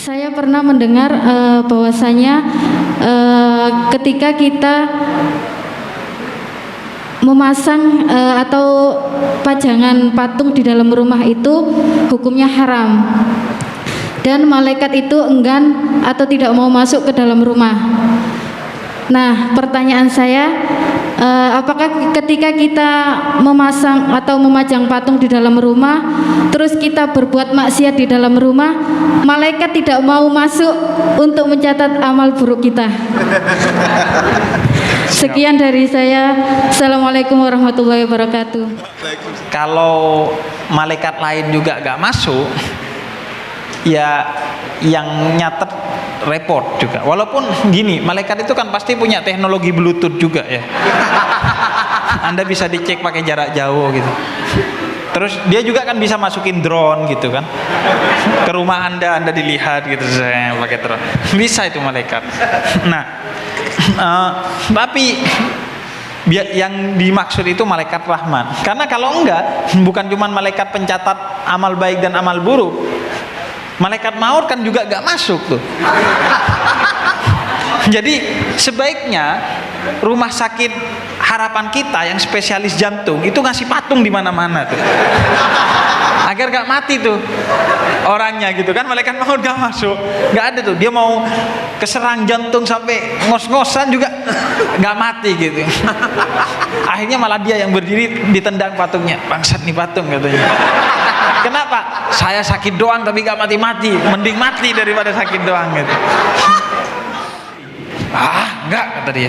Saya pernah mendengar bahwasanya ketika kita memasang atau pajangan patung di dalam rumah itu hukumnya haram, dan malaikat itu enggan atau tidak mau masuk ke dalam rumah. Nah, pertanyaan saya, apakah ketika kita memasang atau memajang patung di dalam rumah, terus kita berbuat maksiat di dalam rumah, malaikat tidak mau masuk untuk mencatat amal buruk kita? Sekian dari saya. Assalamualaikum warahmatullahi wabarakatuh. Kalau malaikat lain juga gak masuk, ya yang nyatet repot juga. Walaupun gini, malaikat itu kan pasti punya teknologi Bluetooth juga ya. Anda bisa dicek pakai jarak jauh gitu. Terus dia juga kan bisa masukin drone gitu kan ke rumah Anda dilihat gitu, saya pakai drone. Bisa itu malaikat. Nah, tapi yang dimaksud itu malaikat rahmat. Karena kalau enggak, bukan cuma malaikat pencatat amal baik dan amal buruk, malaikat maut kan juga gak masuk tuh. Jadi sebaiknya rumah sakit harapan kita yang spesialis jantung itu ngasih patung di mana-mana tuh, agar gak mati tuh orangnya gitu kan. Malaikat maut gak masuk, gak ada tuh. Dia mau keserang jantung sampai ngos-ngosan juga gak mati gitu. Akhirnya malah dia yang berdiri ditendang patungnya. Bangsat nih patung katanya. Kenapa? Saya sakit doang tapi gak mati-mati. Mending mati daripada sakit doang gitu. Enggak, kata dia.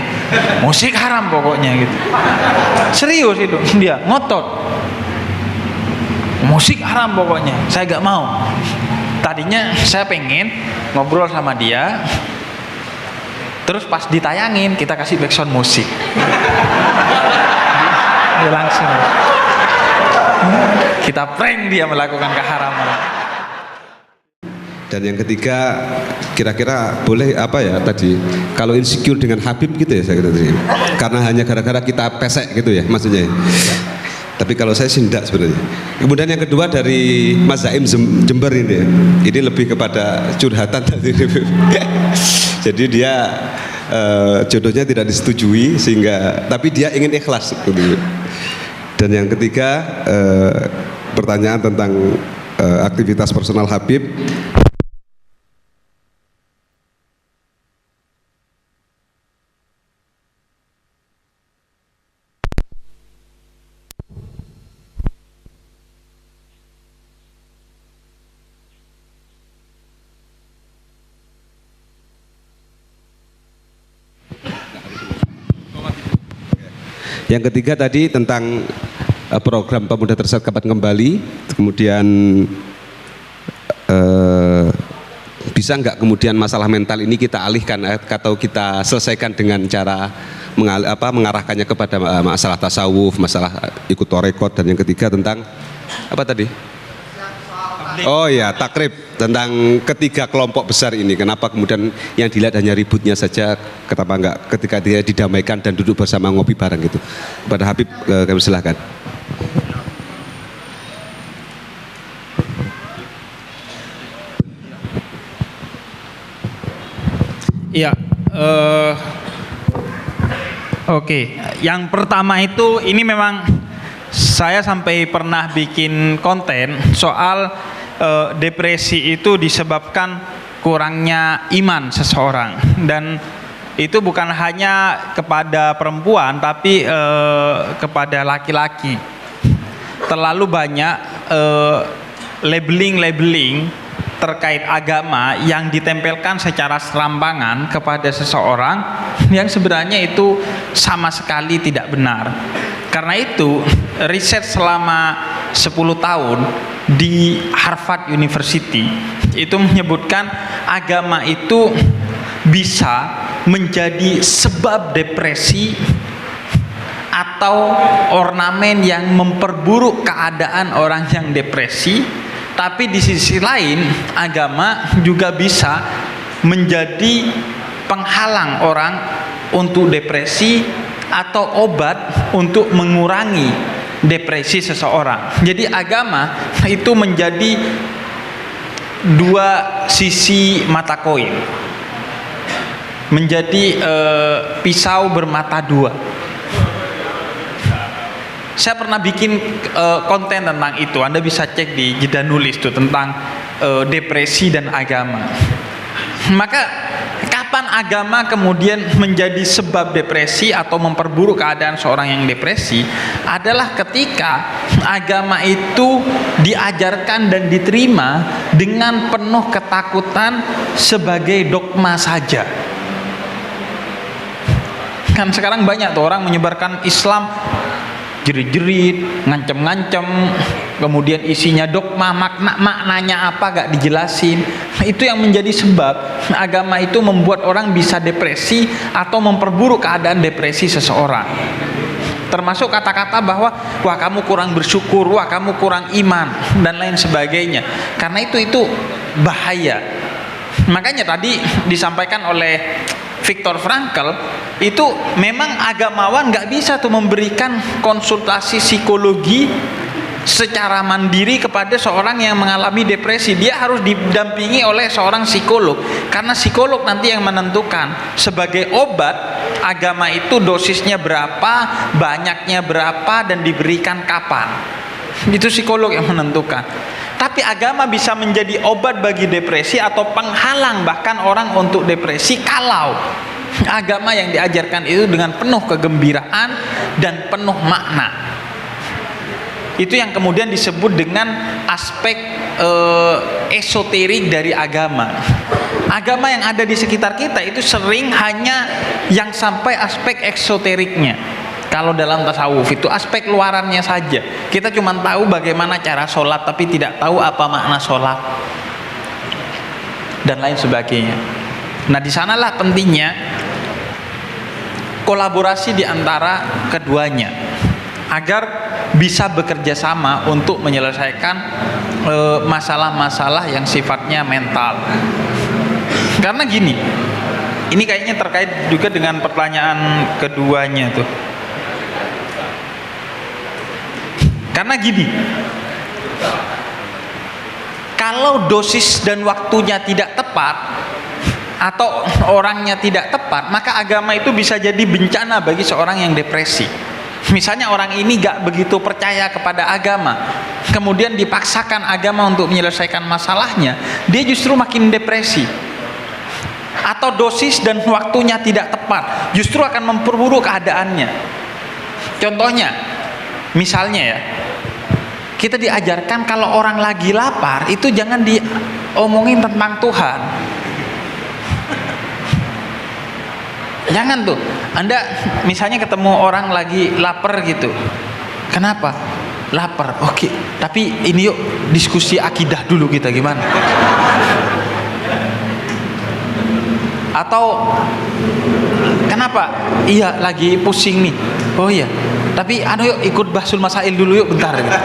Musik haram pokoknya gitu. Serius itu dia, ngotot. Musik haram pokoknya, saya gak mau. Tadinya saya pengen ngobrol sama dia, terus pas ditayangin kita kasih backsound musik. Dia langsung kita prank dia melakukan keharaman. Dan yang ketiga, kira-kira boleh apa ya tadi, kalau insecure dengan Habib gitu ya saya kira tadi, karena hanya gara-gara kita pesek gitu ya maksudnya. Tapi kalau saya sih enggak sebenarnya. Kemudian yang kedua dari Mas Zaim Jember ini ya, ini lebih kepada curhatan tadi. Jadi dia jodohnya tidak disetujui sehingga, tapi dia ingin ikhlas gitu. Dan yang ketiga, pertanyaan tentang aktivitas personal Habib. Yang ketiga tadi tentang program Pemuda Tersesat Kapan Kembali, kemudian bisa nggak kemudian masalah mental ini kita alihkan atau kita selesaikan dengan cara mengarahkannya kepada masalah tasawuf, masalah ikut torekot. Dan yang ketiga tentang apa tadi? Oh ya, takrib, tentang ketiga kelompok besar ini. Kenapa kemudian yang dilihat hanya ributnya saja, kenapa enggak ketika dia didamaikan dan duduk bersama ngopi bareng gitu. Pada Habib kami silahkan. Iya, oke. Yang pertama itu, ini memang saya sampai pernah bikin konten soal depresi itu disebabkan kurangnya iman seseorang, dan itu bukan hanya kepada perempuan tapi kepada laki-laki. Terlalu banyak labeling terkait agama yang ditempelkan secara serampangan kepada seseorang yang sebenarnya itu sama sekali tidak benar. Karena itu riset selama 10 tahun di Harvard University itu menyebutkan agama itu bisa menjadi sebab depresi atau ornamen yang memperburuk keadaan orang yang depresi. Tapi di sisi lain, agama juga bisa menjadi penghalang orang untuk depresi atau obat untuk mengurangi depresi seseorang. Jadi agama itu menjadi dua sisi mata koin, menjadi pisau bermata dua. Saya pernah bikin konten tentang itu. Anda bisa cek di jeda nulis tuh tentang depresi dan agama. Maka kapan agama kemudian menjadi sebab depresi atau memperburuk keadaan seorang yang depresi adalah ketika agama itu diajarkan dan diterima dengan penuh ketakutan sebagai dogma saja. Kan sekarang banyak tuh orang menyebarkan Islam jerit-jerit, ngancem-ngancem, kemudian isinya dogma, maknanya apa gak dijelasin. Itu yang menjadi sebab agama itu membuat orang bisa depresi atau memperburuk keadaan depresi seseorang. Termasuk kata-kata bahwa wah kamu kurang bersyukur, wah kamu kurang iman, dan lain sebagainya. Karena itu bahaya. Makanya tadi disampaikan oleh Viktor Frankl, itu memang agamawan nggak bisa tuh memberikan konsultasi psikologi secara mandiri kepada seorang yang mengalami depresi. Dia harus didampingi oleh seorang psikolog, karena psikolog nanti yang menentukan sebagai obat agama itu dosisnya berapa, banyaknya berapa, dan diberikan kapan. Itu psikolog yang menentukan. Tapi agama bisa menjadi obat bagi depresi atau penghalang bahkan orang untuk depresi kalau agama yang diajarkan itu dengan penuh kegembiraan dan penuh makna. Itu yang kemudian disebut dengan aspek esoterik dari agama. Agama yang ada di sekitar kita itu sering hanya yang sampai aspek eksoteriknya. Kalau dalam tasawuf itu aspek luarannya saja. Kita cuma tahu bagaimana cara sholat, tapi tidak tahu apa makna sholat dan lain sebagainya. Nah, di sanalah pentingnya kolaborasi di antara keduanya agar bisa bekerja sama untuk menyelesaikan masalah-masalah yang sifatnya mental. Karena gini, ini kayaknya terkait juga dengan pertanyaan keduanya tuh. Karena gini, kalau dosis dan waktunya tidak tepat atau orangnya tidak tepat, maka agama itu bisa jadi bencana bagi seorang yang depresi. Misalnya orang ini gak begitu percaya kepada agama, kemudian dipaksakan agama untuk menyelesaikan masalahnya, dia justru makin depresi. Atau dosis dan waktunya tidak tepat, justru akan memperburuk keadaannya. Contohnya, misalnya ya, kita diajarkan kalau orang lagi lapar itu jangan diomongin tentang Tuhan. Jangan tuh. Anda misalnya ketemu orang lagi lapar gitu. Kenapa? Lapar. Oke, tapi ini yuk diskusi akidah dulu kita gimana? Atau kenapa? Iya, lagi pusing nih. Oh iya. Tapi yuk ikut Bahsul Masail dulu yuk bentar gitu.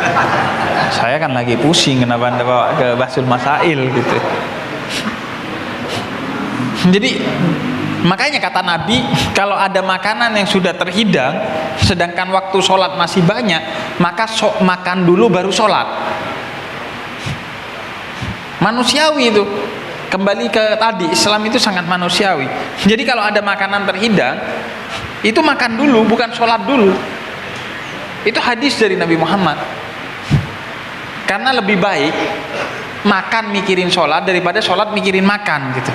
Saya kan lagi pusing, kenapa Anda bawa ke Bahsul Masail gitu. Jadi makanya kata Nabi, kalau ada makanan yang sudah terhidang sedangkan waktu sholat masih banyak, maka makan dulu baru sholat. Manusiawi itu. Kembali ke tadi, Islam itu sangat manusiawi. Jadi kalau ada makanan terhidang, itu makan dulu, bukan sholat dulu. Itu hadis dari Nabi Muhammad. Karena lebih baik makan mikirin sholat daripada sholat mikirin makan gitu.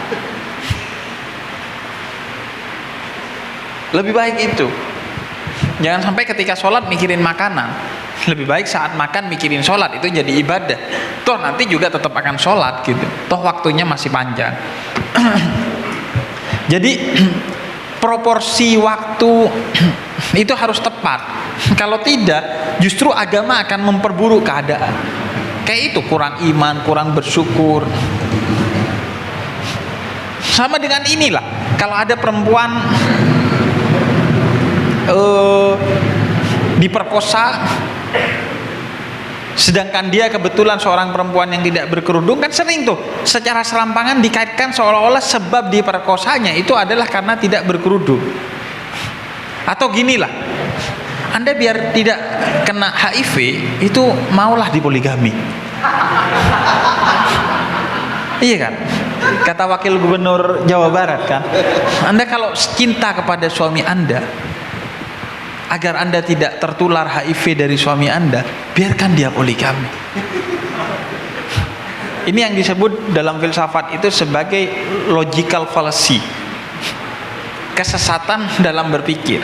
Lebih baik itu. Jangan sampai ketika sholat mikirin makanan. Lebih baik saat makan mikirin sholat, itu jadi ibadah. Toh nanti juga tetap akan sholat gitu. Toh waktunya masih panjang. Jadi proporsi waktu itu harus tepat. Kalau tidak, justru agama akan memperburuk keadaan. Kayak itu, kurang iman, kurang bersyukur. Sama dengan inilah, kalau ada perempuan diperkosa, sedangkan dia kebetulan seorang perempuan yang tidak berkerudung, kan sering tuh secara serampangan dikaitkan seolah-olah sebab diperkosanya itu adalah karena tidak berkerudung. Atau ginilah, Anda biar tidak kena HIV itu maulah dipoligami. Iya kan? Kata Wakil Gubernur Jawa Barat kan, Anda kalau cinta kepada suami Anda, agar Anda tidak tertular HIV dari suami Anda, biarkan dia poligami. Ini yang disebut dalam filsafat itu sebagai logical fallacy, kesesatan dalam berpikir.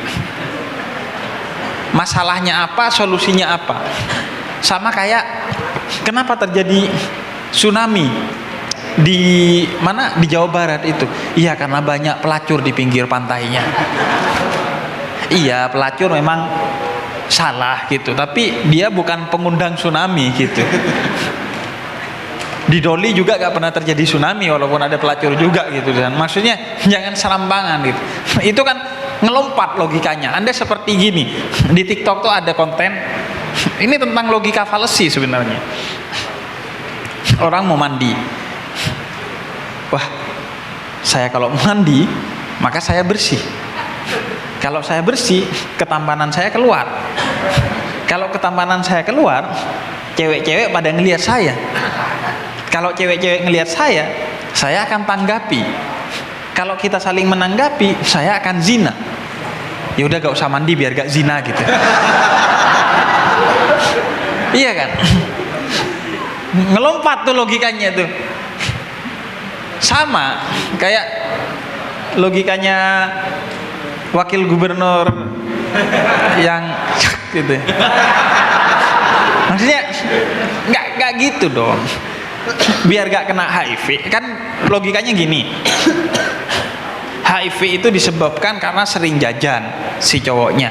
Masalahnya apa, solusinya apa. Sama kayak kenapa terjadi tsunami di mana, di Jawa Barat itu? Iya, karena banyak pelacur di pinggir pantainya. Iya, pelacur memang salah gitu, tapi dia bukan pengundang tsunami gitu. Di Doli juga gak pernah terjadi tsunami walaupun ada pelacur juga gitu kan. Maksudnya jangan serampangan gitu. Itu kan ngelompat logikanya. Anda seperti gini, di TikTok tuh ada konten ini tentang logika fallacy sebenarnya. Orang mau mandi, wah, saya kalau mandi maka saya bersih. Kalau saya bersih, ketampanan saya keluar. Kalau ketampanan saya keluar, cewek-cewek pada ngelihat saya. Kalau cewek-cewek ngelihat saya akan tanggapi. Kalau kita saling menanggapi, saya akan zina. Ya udah, gak usah mandi biar gak zina gitu. Iya kan? Ngelompat tuh logikanya tuh. Sama kayak logikanya Wakil Gubernur yang gitu. Maksudnya nggak gitu dong. Biar gak kena HIV. Kan logikanya gini, HIV itu disebabkan karena sering jajan si cowoknya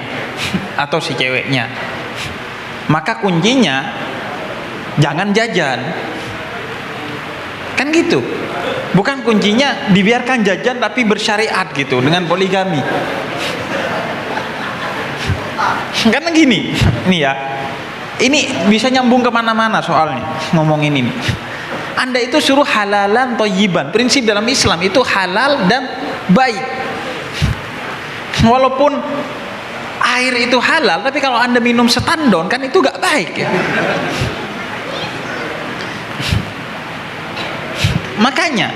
atau si ceweknya. Maka kuncinya jangan jajan. Kan gitu. Bukan kuncinya dibiarkan jajan tapi bersyariat gitu dengan poligami. Karena gini, nih ya, ini bisa nyambung kemana-mana soalnya ngomongin ini. Anda itu suruh halalan thayyiban. Prinsip dalam Islam itu halal dan baik. Walaupun air itu halal, tapi kalau Anda minum setandon kan itu gak baik ya. Makanya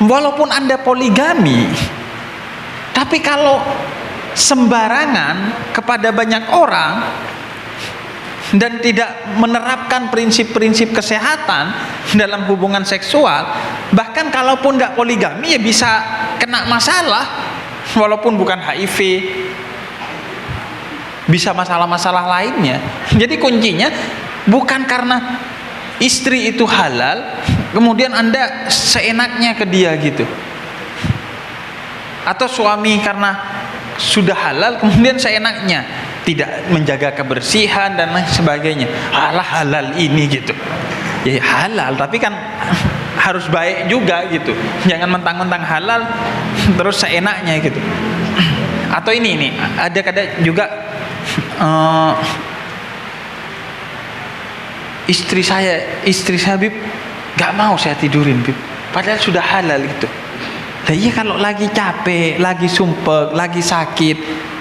walaupun Anda poligami, tapi kalau sembarangan kepada banyak orang dan tidak menerapkan prinsip-prinsip kesehatan dalam hubungan seksual, bahkan kalaupun gak poligami ya bisa kena masalah. Walaupun bukan HIV, bisa masalah-masalah lainnya. Jadi kuncinya bukan karena istri itu halal kemudian Anda seenaknya ke dia gitu, atau suami karena sudah halal kemudian seenaknya tidak menjaga kebersihan dan lain sebagainya. Alah, halal ini gitu. Ya halal, tapi kan harus baik juga gitu. Jangan mentang-mentang halal terus seenaknya gitu. Atau ini ada kadang juga istri saya Bib gak mau saya tidurin Bib, padahal sudah halal gitu. Nah iya, kalau lagi capek, lagi sumpek, lagi sakit,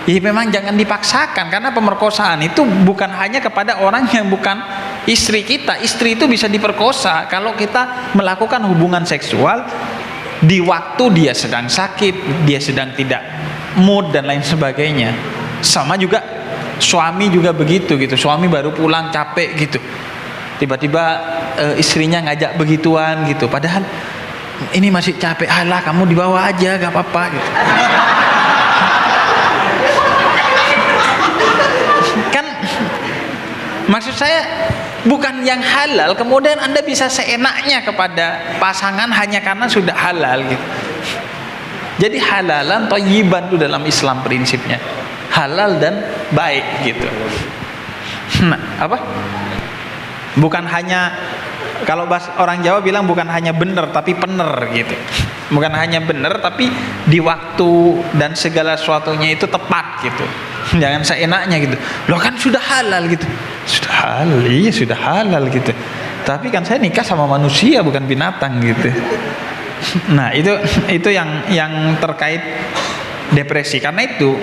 ya memang jangan dipaksakan. Karena pemerkosaan itu bukan hanya kepada orang yang bukan istri kita. Istri itu bisa diperkosa kalau kita melakukan hubungan seksual di waktu dia sedang sakit, dia sedang tidak mood dan lain sebagainya. Sama juga suami juga begitu gitu. Suami baru pulang capek gitu, tiba-tiba istrinya ngajak begituan gitu, padahal ini masih capek. Alah, kamu dibawa aja gak apa-apa gitu. Kan maksud saya bukan yang halal kemudian Anda bisa seenaknya kepada pasangan hanya karena sudah halal gitu. Jadi halalan thayyiban itu dalam Islam prinsipnya halal dan baik gitu. Nah, apa? Bukan hanya, kalau orang Jawa bilang bukan hanya benar tapi pener gitu. Bukan hanya benar tapi di waktu dan segala sesuatunya itu tepat gitu. Jangan seenaknya gitu. Loh kan sudah halal gitu. Sudah halal, iya sudah halal gitu. Tapi kan saya nikah sama manusia bukan binatang gitu. Nah itu yang terkait depresi. Karena itu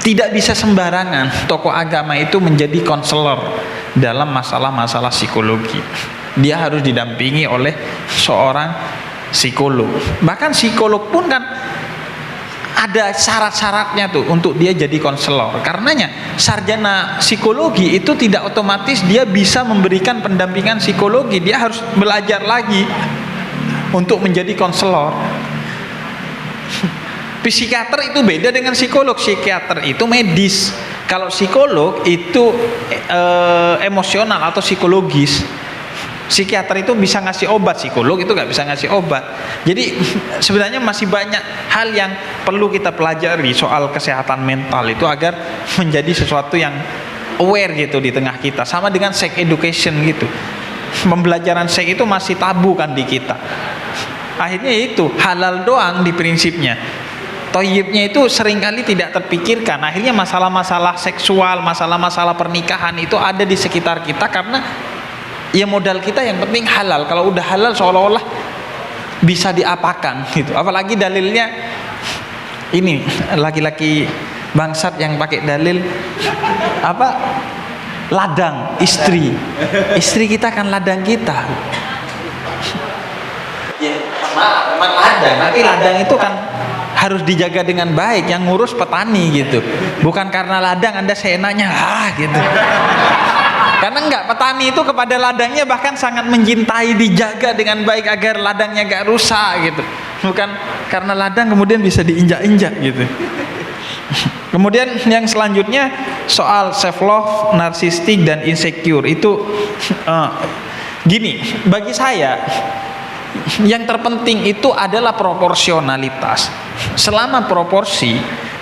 tidak bisa sembarangan tokoh agama itu menjadi konselor dalam masalah-masalah psikologi. Dia harus didampingi oleh seorang psikolog. Bahkan psikolog pun kan ada syarat-syaratnya tuh untuk dia jadi konselor. Karenanya sarjana psikologi itu tidak otomatis dia bisa memberikan pendampingan psikologi. Dia harus belajar lagi untuk menjadi konselor. Psikiater itu beda dengan psikolog. Psikiater itu medis. Kalau psikolog itu emosional atau psikologis. Psikiater itu bisa ngasih obat, psikolog itu nggak bisa ngasih obat. Jadi sebenarnya masih banyak hal yang perlu kita pelajari soal kesehatan mental itu agar menjadi sesuatu yang aware gitu di tengah kita. Sama dengan sex education gitu. Pembelajaran seks itu masih tabu kan di kita. Akhirnya itu halal doang di prinsipnya. Toyibnya itu seringkali tidak terpikirkan. Akhirnya masalah-masalah seksual, masalah-masalah pernikahan itu ada di sekitar kita karena ya modal kita yang penting halal. Kalau udah halal seolah-olah bisa diapakan gitu. Apalagi dalilnya ini laki-laki bangsat yang pakai dalil apa? Ladang istri. Istri kita kan ladang kita. Ya, memang ladang, tapi ladang itu kan harus dijaga dengan baik. Yang ngurus petani gitu. Bukan karena ladang Anda seenaknya gitu. Karena enggak, petani itu kepada ladangnya bahkan sangat mencintai, dijaga dengan baik agar ladangnya enggak rusak gitu. Bukan karena ladang kemudian bisa diinjak-injak gitu. Kemudian yang selanjutnya soal self love, narsistik dan insecure itu gini, bagi saya yang terpenting itu adalah proporsionalitas. Selama proporsi,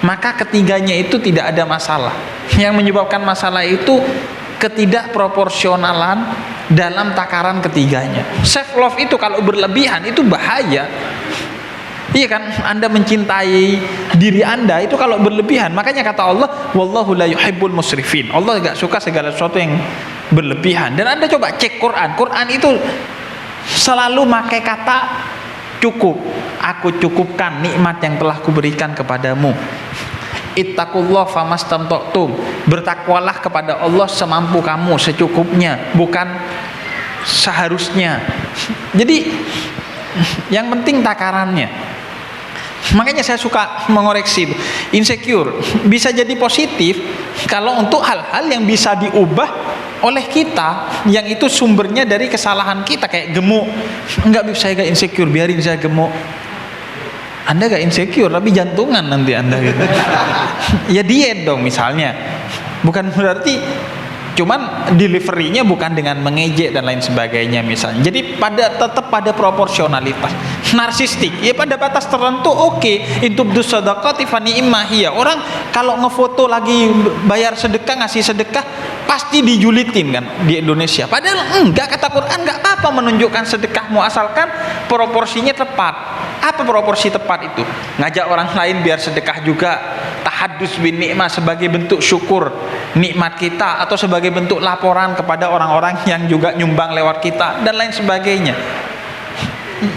maka ketiganya itu tidak ada masalah. Yang menyebabkan masalah itu ketidakproporsionalan dalam takaran ketiganya. Self love itu kalau berlebihan itu bahaya. Iya kan, Anda mencintai diri Anda itu kalau berlebihan. Makanya kata Allah, wallahu la yuhibbul musrifin. Allah enggak suka segala sesuatu yang berlebihan. Dan Anda coba cek Quran. Quran itu selalu pakai kata cukup. Aku cukupkan nikmat yang telah kuberikan kepadamu. Ittaqullah famastamta'tum. Bertakwalah kepada Allah semampu kamu, secukupnya, bukan seharusnya. Jadi yang penting takarannya. Makanya saya suka mengoreksi insecure bisa jadi positif kalau untuk hal-hal yang bisa diubah oleh kita, yang itu sumbernya dari kesalahan kita. Kayak gemuk, enggak, saya gak insecure, biarin saya gemuk. Anda gak insecure tapi jantungan nanti Anda gitu. Ya diet dong misalnya. Bukan berarti cuman deliverynya bukan dengan mengejek dan lain sebagainya misalnya. Jadi tetap pada proporsionalitas. Narsistik ya pada batas tertentu oke. Intubdu shadaqati fa ni'ma hiya. Orang kalau ngefoto lagi bayar sedekah, ngasih sedekah pasti dijulitin kan di Indonesia. Padahal enggak, kata Quran enggak apa-apa menunjukkan sedekahmu asalkan proporsinya tepat. Apa proporsi tepat itu? Ngajak orang lain biar sedekah juga, tahaddus bin nikmah sebagai bentuk syukur nikmat kita, atau sebagai bentuk laporan kepada orang-orang yang juga nyumbang lewat kita dan lain sebagainya.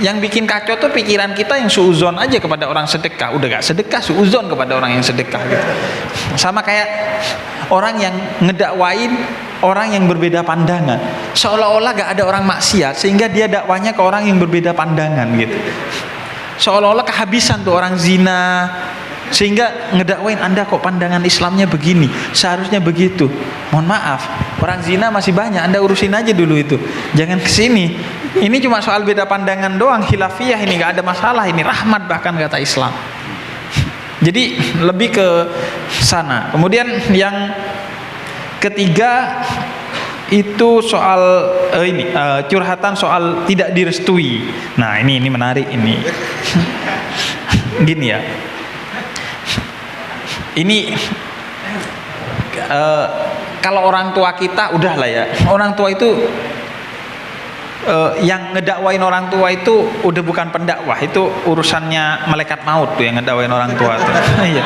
Yang bikin kacau tuh pikiran kita yang suuzon aja kepada orang sedekah. Udah gak sedekah, suuzon kepada orang yang sedekah gitu. Sama kayak orang yang ngedakwain orang yang berbeda pandangan, seolah-olah gak ada orang maksiat sehingga dia dakwanya ke orang yang berbeda pandangan gitu. Seolah-olah kehabisan tuh orang zina, sehingga ngedakwain Anda kok pandangan Islamnya begini, seharusnya begitu. Mohon maaf, orang zina masih banyak, Anda urusin aja dulu itu, jangan kesini. Ini cuma soal beda pandangan doang, khilafiyah, ini gak ada masalah, ini rahmat bahkan kata Islam. Jadi lebih ke sana. Kemudian yang ketiga itu soal curhatan soal tidak direstui. Nah ini menarik ini. Gini ya, ini kalau orang tua kita udahlah ya, orang tua itu yang ngedakwain orang tua itu udah bukan pendakwah, itu urusannya malaikat maut tuh yang ngedakwain orang tua tuh. Iya,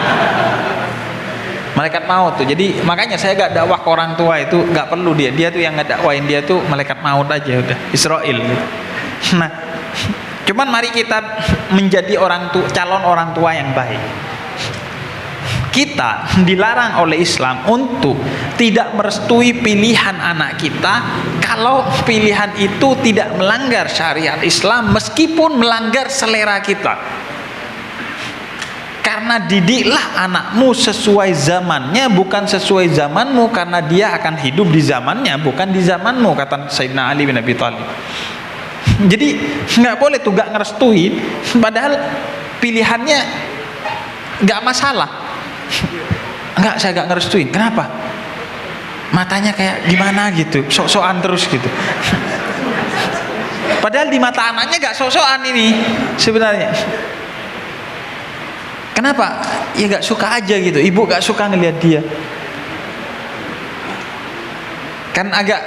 malaikat maut tuh. Jadi makanya saya gak dakwah ke orang tua, itu gak perlu dia tuh yang ngedakwain, dia tuh malaikat maut aja udah, Israel gitu. Nah cuman mari kita menjadi calon orang tua yang baik. kita dilarang oleh Islam untuk tidak merestui pilihan anak kita kalau pilihan itu tidak melanggar syariat Islam meskipun melanggar selera kita. Karena didiklah anakmu sesuai zamannya, bukan sesuai zamanmu, karena dia akan hidup di zamannya, bukan di zamanmu, kata Sayyidina Ali bin Abi Thalib. Jadi nggak boleh tuh nggak ngerestuin, padahal pilihannya nggak masalah. Enggak, saya nggak ngerestuin. Kenapa? Matanya kayak gimana gitu, sok-sokan terus gitu. Padahal di mata anaknya nggak sok-sokan ini sebenarnya. Kenapa? Ya gak suka aja gitu. Ibu gak suka ngelihat dia. Kan agak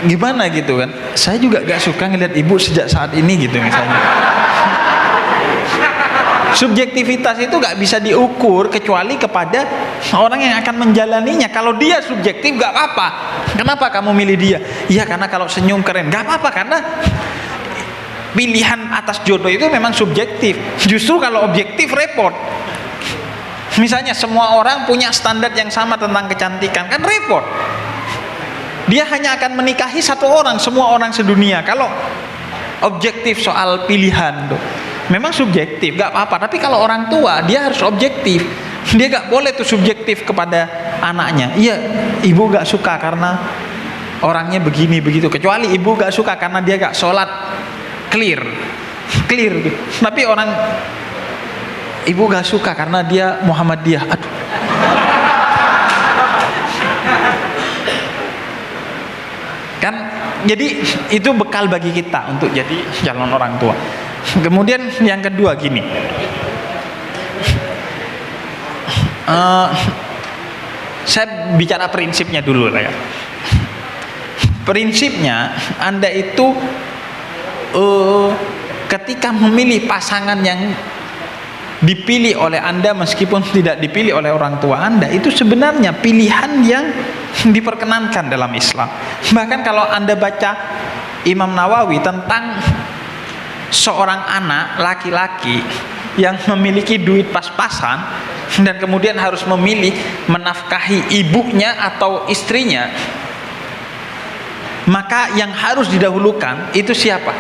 gimana gitu kan. Saya juga gak suka ngelihat ibu sejak saat ini gitu misalnya. Subjektivitas itu gak bisa diukur kecuali kepada orang yang akan menjalaninya. Kalau dia subjektif gak apa-apa. Kenapa kamu milih dia? Iya karena kalau senyum keren. Gak apa-apa karena pilihan atas jodoh itu memang subjektif. Justru kalau objektif repot. Misalnya semua orang punya standar yang sama tentang kecantikan, kan repot. Dia hanya akan menikahi satu orang, semua orang sedunia. Kalau objektif soal pilihan tuh, memang subjektif, gak apa-apa. Tapi kalau orang tua, dia harus objektif. Dia gak boleh tuh subjektif kepada anaknya. Iya, ibu gak suka karena orangnya begini begitu. Kecuali ibu gak suka karena dia gak sholat. Clear gitu. Tapi orang ibu gak suka karena dia Muhammadiyah. Aduh. Kan jadi itu bekal bagi kita untuk jadi calon orang tua. Kemudian yang kedua gini, saya bicara prinsipnya dulu lah ya. Prinsipnya Anda itu ketika memilih pasangan yang dipilih oleh Anda meskipun tidak dipilih oleh orang tua Anda, itu sebenarnya pilihan yang diperkenankan dalam Islam. Bahkan kalau Anda baca Imam Nawawi tentang seorang anak laki-laki yang memiliki duit pas-pasan dan kemudian harus memilih menafkahi ibunya atau istrinya, maka yang harus didahulukan itu siapa?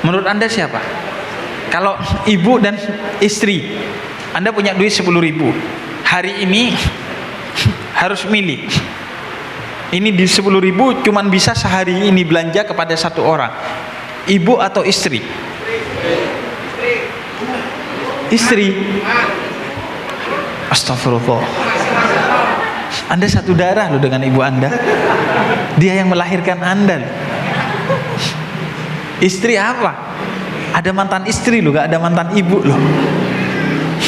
Menurut Anda siapa? Kalau ibu dan istri, Anda punya duit 10.000, hari ini harus milih. Ini di 10.000 cuman bisa sehari ini belanja kepada satu orang, ibu atau istri? Istri. Astagfirullah. Anda satu darah loh dengan ibu Anda. Dia yang melahirkan Anda loh. Istri apa? Ada mantan istri loh, gak ada mantan ibu loh.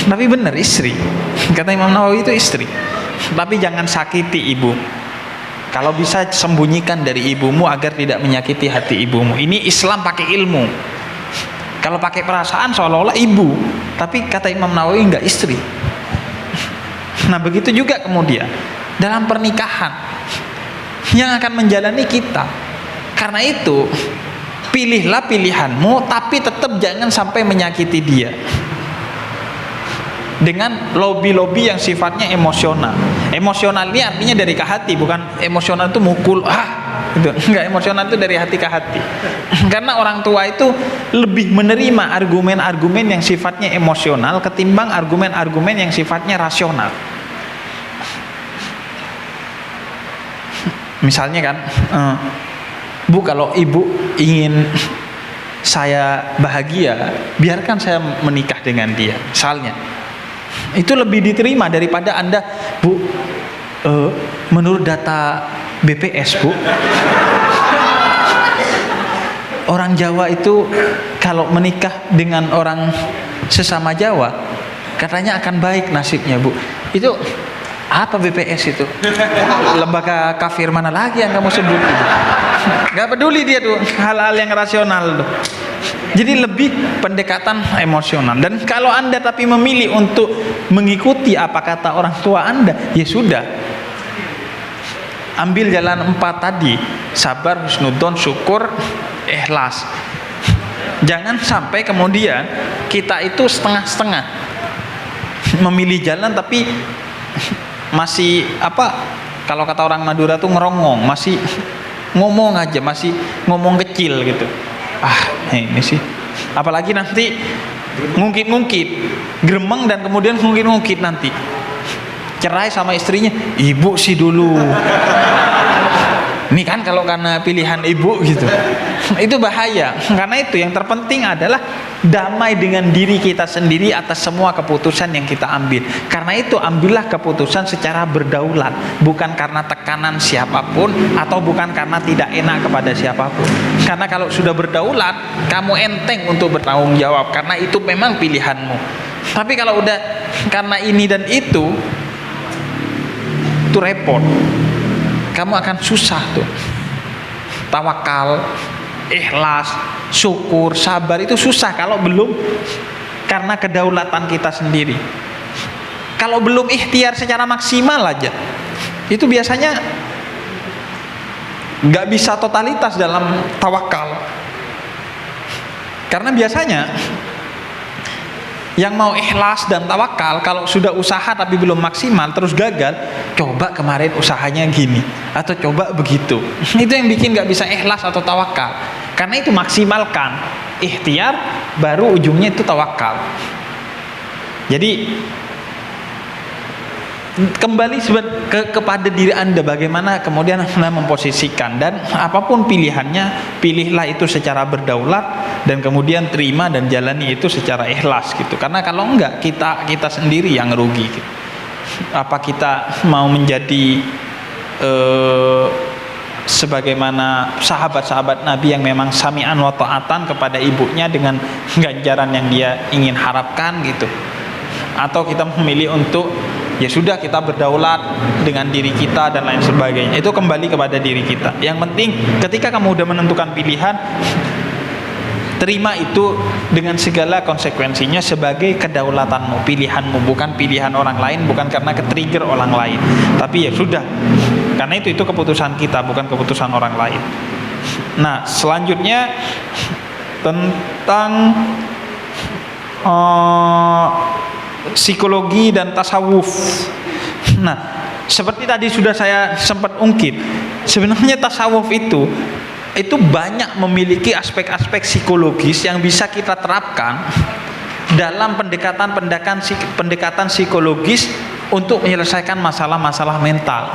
Tapi benar istri. Kata Imam Nawawi itu istri. Tapi jangan sakiti ibu. Kalau bisa sembunyikan dari ibumu agar tidak menyakiti hati ibumu. Ini Islam pakai ilmu. Kalau pakai perasaan seolah-olah ibu. Tapi kata Imam Nawawi enggak, istri. Nah begitu juga kemudian dalam pernikahan yang akan menjalani kita. Karena itu pilihlah pilihanmu, tapi tetap jangan sampai menyakiti dia dengan lobby-lobby yang sifatnya emosional. Emosional ini artinya dari ke hati, bukan emosional itu mukul gitu. Enggak, emosional itu dari hati ke hati. Karena orang tua itu lebih menerima argumen-argumen yang sifatnya emosional ketimbang argumen-argumen yang sifatnya rasional. Misalnya kan, Bu, kalau ibu ingin saya bahagia, biarkan saya menikah dengan dia, misalnya. Itu lebih diterima daripada Anda, Bu, menurut data BPS, Bu, orang Jawa itu kalau menikah dengan orang sesama Jawa, katanya akan baik nasibnya, Bu. Itu apa BPS itu? Lembaga kafir mana lagi yang kamu sebut itu? Gak peduli dia tuh hal-hal yang rasional tuh. Jadi lebih pendekatan emosional. Dan kalau Anda tapi memilih untuk mengikuti apa kata orang tua Anda, ya sudah, ambil jalan 4 tadi: sabar, husnudzon, syukur, ikhlas. Jangan sampai kemudian kita itu setengah-setengah. memilih jalan tapi masih kalau kata orang Madura tuh ngerongong, masih ngomong aja, masih ngomong kecil gitu. Ini sih, apalagi nanti ngungkit-ngungkit, gremeng dan kemudian ngungkit-ngungkit nanti cerai sama istrinya, ibu sih dulu. Ini kan kalau karena pilihan ibu gitu, itu bahaya. Karena itu yang terpenting adalah damai dengan diri kita sendiri atas semua keputusan yang kita ambil. Karena itu ambillah keputusan secara berdaulat, bukan karena tekanan siapapun atau bukan karena tidak enak kepada siapapun. Karena kalau sudah berdaulat, kamu enteng untuk bertanggung jawab karena itu memang pilihanmu. Tapi kalau udah karena ini dan itu repot. Kamu akan susah tuh. Tawakal, ikhlas, syukur, sabar itu susah kalau belum karena kedaulatan kita sendiri. Kalau belum ikhtiar secara maksimal aja, itu biasanya nggak bisa totalitas dalam tawakal. Karena biasanya yang mau ikhlas dan tawakal kalau sudah usaha tapi belum maksimal terus gagal, coba kemarin usahanya gini atau coba begitu. Itu yang bikin gak bisa ikhlas atau tawakal. Karena itu maksimalkan ikhtiar, baru ujungnya itu tawakal. Jadi kembali kepada diri Anda, bagaimana kemudian Anda memposisikan, dan apapun pilihannya, pilihlah itu secara berdaulat dan kemudian terima dan jalani itu secara ikhlas gitu. Karena kalau enggak, kita sendiri yang rugi gitu. Apa kita mau menjadi sebagaimana sahabat-sahabat Nabi yang memang sami'an wa ta'atan kepada ibunya dengan ganjaran yang dia ingin harapkan gitu, atau kita memilih untuk ya sudah kita berdaulat dengan diri kita dan lain sebagainya. Itu kembali kepada diri kita. Yang penting ketika kamu udah menentukan pilihan, terima itu dengan segala konsekuensinya sebagai kedaulatanmu, pilihanmu, bukan pilihan orang lain, bukan karena ke-trigger orang lain. Tapi ya sudah, karena itu keputusan kita, bukan keputusan orang lain. Nah, selanjutnya tentang psikologi dan tasawuf. Nah, seperti tadi sudah saya sempat ungkit, sebenarnya tasawuf itu banyak memiliki aspek-aspek psikologis yang bisa kita terapkan dalam pendekatan psikologis untuk menyelesaikan masalah-masalah mental.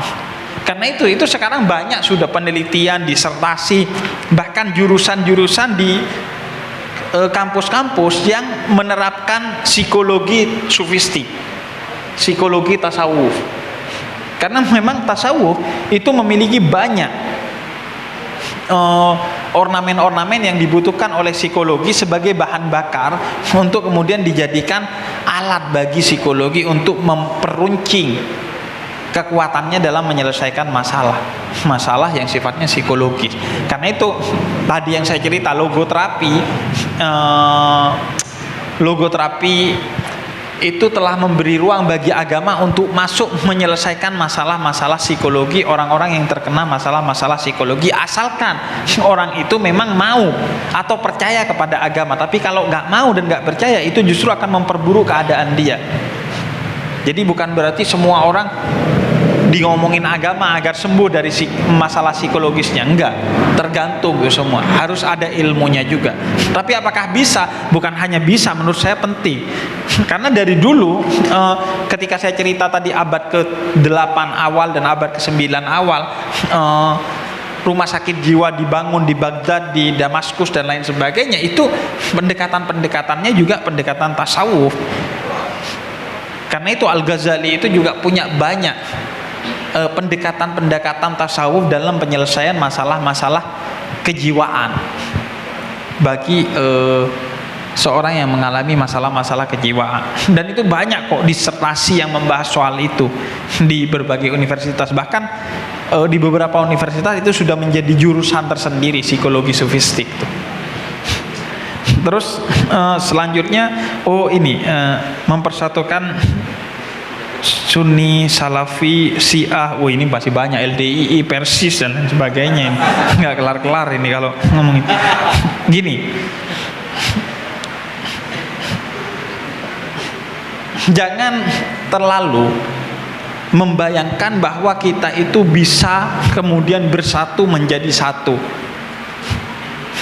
Karena itu sekarang banyak sudah penelitian, disertasi, bahkan jurusan-jurusan di kampus-kampus yang menerapkan psikologi sufistik, psikologi tasawuf. Karena memang tasawuf itu memiliki banyak ornamen-ornamen yang dibutuhkan oleh psikologi sebagai bahan bakar untuk kemudian dijadikan alat bagi psikologi untuk memperuncing kekuatannya dalam menyelesaikan masalah yang sifatnya psikologis. Karena itu tadi yang saya cerita, logoterapi itu telah memberi ruang bagi agama untuk masuk menyelesaikan masalah-masalah psikologi orang-orang yang terkena masalah-masalah psikologi, asalkan orang itu memang mau atau percaya kepada agama. Tapi kalau nggak mau dan nggak percaya, itu justru akan memperburuk keadaan dia. Jadi bukan berarti semua orang di ngomongin agama agar sembuh dari masalah psikologisnya, enggak, tergantung ya semua, harus ada ilmunya juga. Tapi apakah bisa? Bukan hanya bisa, menurut saya penting. Karena dari dulu ketika saya cerita tadi abad ke-8 awal dan abad ke-9 awal, rumah sakit jiwa dibangun di Baghdad, di Damaskus dan lain sebagainya, itu pendekatan-pendekatannya juga pendekatan tasawuf. Karena itu Al-Ghazali itu juga punya banyak pendekatan-pendekatan tasawuf dalam penyelesaian masalah-masalah kejiwaan bagi seorang yang mengalami masalah-masalah kejiwaan. Dan itu banyak kok disertasi yang membahas soal itu di berbagai universitas. Bahkan di beberapa universitas itu sudah menjadi jurusan tersendiri, psikologi sufistik. Terus selanjutnya mempersatukan Sunni, Salafi, Syiah. Ini masih banyak, LDII, Persis dan lain sebagainya. Nggak kelar-kelar ini kalau ngomongin. Gini, jangan terlalu membayangkan bahwa kita itu bisa kemudian bersatu menjadi satu.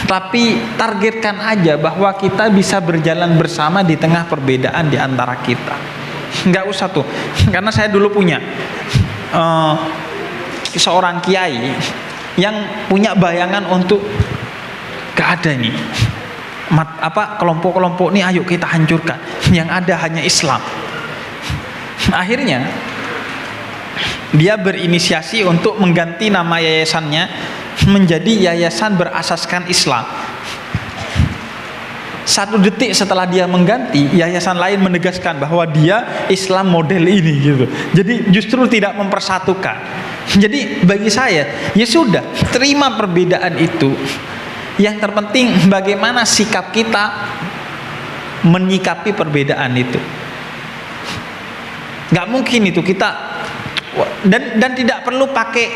Tapi targetkan aja bahwa kita bisa berjalan bersama di tengah perbedaan di antara kita. Nggak usah tuh, karena saya dulu punya seorang kiai yang punya bayangan untuk gak ada nih kelompok-kelompok ini, ayo kita hancurkan, yang ada hanya Islam. Akhirnya dia berinisiasi untuk mengganti nama yayasannya menjadi yayasan berasaskan Islam. 1 detik setelah dia mengganti, yayasan lain menegaskan bahwa dia Islam model ini gitu. Jadi justru tidak mempersatukan. Jadi bagi saya, ya sudah, terima perbedaan itu. Yang terpenting bagaimana sikap kita menyikapi perbedaan itu. Gak mungkin itu kita dan tidak perlu pakai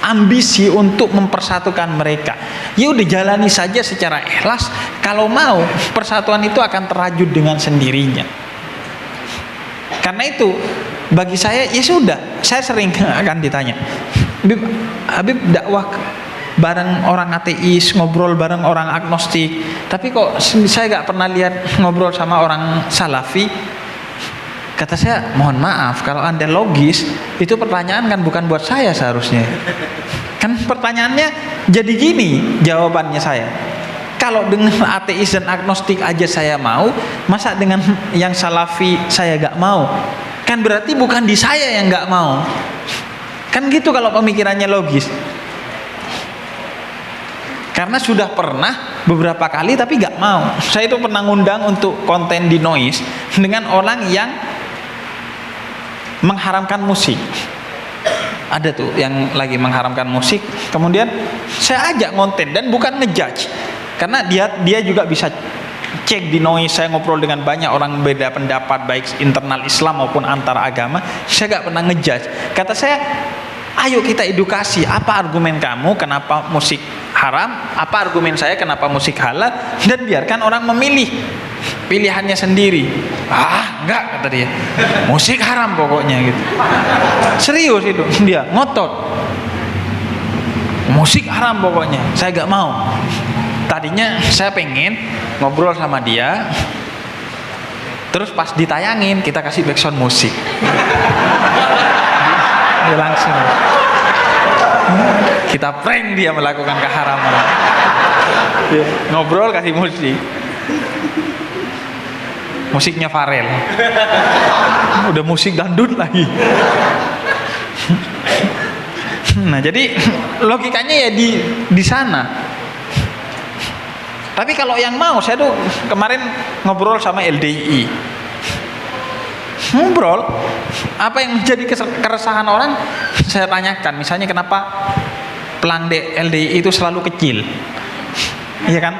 ambisi untuk mempersatukan mereka. Ya udah, jalani saja secara ikhlas. Kalau mau, persatuan itu akan terwujud dengan sendirinya. Karena itu bagi saya, ya sudah, saya sering akan ditanya, Habib dakwah bareng orang ateis, ngobrol bareng orang agnostik, tapi kok saya gak pernah lihat ngobrol sama orang salafi. Kata saya, mohon maaf, kalau Anda logis, itu pertanyaan kan bukan buat saya seharusnya. Kan pertanyaannya jadi gini, jawabannya saya. Kalau dengan ateis dan agnostik aja saya mau, masa dengan yang salafi saya gak mau? Kan berarti bukan di saya yang gak mau. Kan gitu kalau pemikirannya logis. Karena sudah pernah beberapa kali tapi gak mau. Saya itu pernah ngundang untuk konten di Noise dengan orang yang mengharamkan musik. Ada tuh yang lagi mengharamkan musik. Kemudian saya ajak konten dan bukan ngejudge, karena dia juga bisa cek di Noise. Saya ngobrol dengan banyak orang beda pendapat, baik internal Islam maupun antar agama. Saya gak pernah ngejudge. Kata saya, ayo kita edukasi. Apa argumen kamu kenapa musik haram? Apa argumen saya kenapa musik halal? Dan biarkan orang memilih pilihannya sendiri. Enggak, kata dia, musik haram pokoknya gitu. Serius itu, dia ngotot, musik haram pokoknya, saya gak mau. Tadinya saya pengen ngobrol sama dia, terus pas ditayangin kita kasih backsound musik. Dia langsung, kita prank dia melakukan keharaman. Ngobrol kasih musik. Musiknya Farel. Udah musik dangdut lagi. Nah, jadi logikanya ya di sana. Tapi kalau yang mau, saya tuh kemarin ngobrol sama LDI. Ngobrol, apa yang menjadi keresahan orang, saya tanyakan. Misalnya kenapa pelang LDI itu selalu kecil? Iya kan?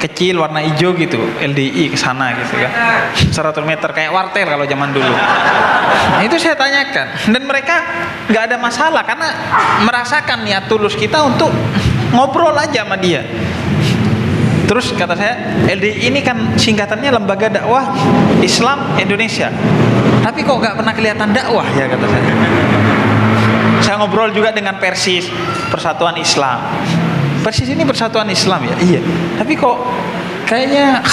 Kecil, warna hijau gitu, LDI ke sana gitu kan, 100 meter kayak wartel kalau zaman dulu. Nah, itu saya tanyakan, dan mereka nggak ada masalah karena merasakan niat tulus kita untuk ngobrol aja sama dia. Terus kata saya, LDI ini kan singkatannya Lembaga Dakwah Islam Indonesia, tapi kok nggak pernah kelihatan dakwah ya, kata saya. Saya ngobrol juga dengan Persis, Persatuan Islam. Persis ini Persatuan Islam ya? Iya. Tapi kok kayaknya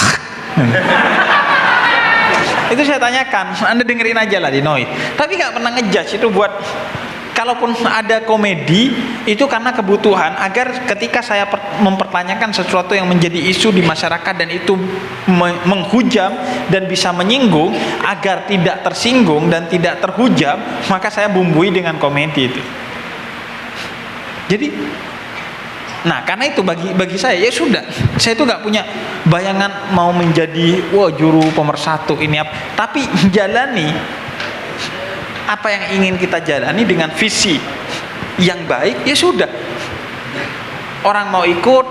itu saya tanyakan, Anda dengerin aja lah di Noise. Tapi gak pernah ngejudge itu buat, kalaupun ada komedi itu karena kebutuhan agar ketika saya mempertanyakan sesuatu yang menjadi isu di masyarakat dan itu menghujam dan bisa menyinggung, agar tidak tersinggung dan tidak terhujam, maka saya bumbui dengan komedi itu. Jadi nah, karena itu bagi saya, ya sudah, saya itu nggak punya bayangan mau menjadi juru pemersatu ini apa, tapi jalani apa yang ingin kita jalani dengan visi yang baik, ya sudah. Orang mau ikut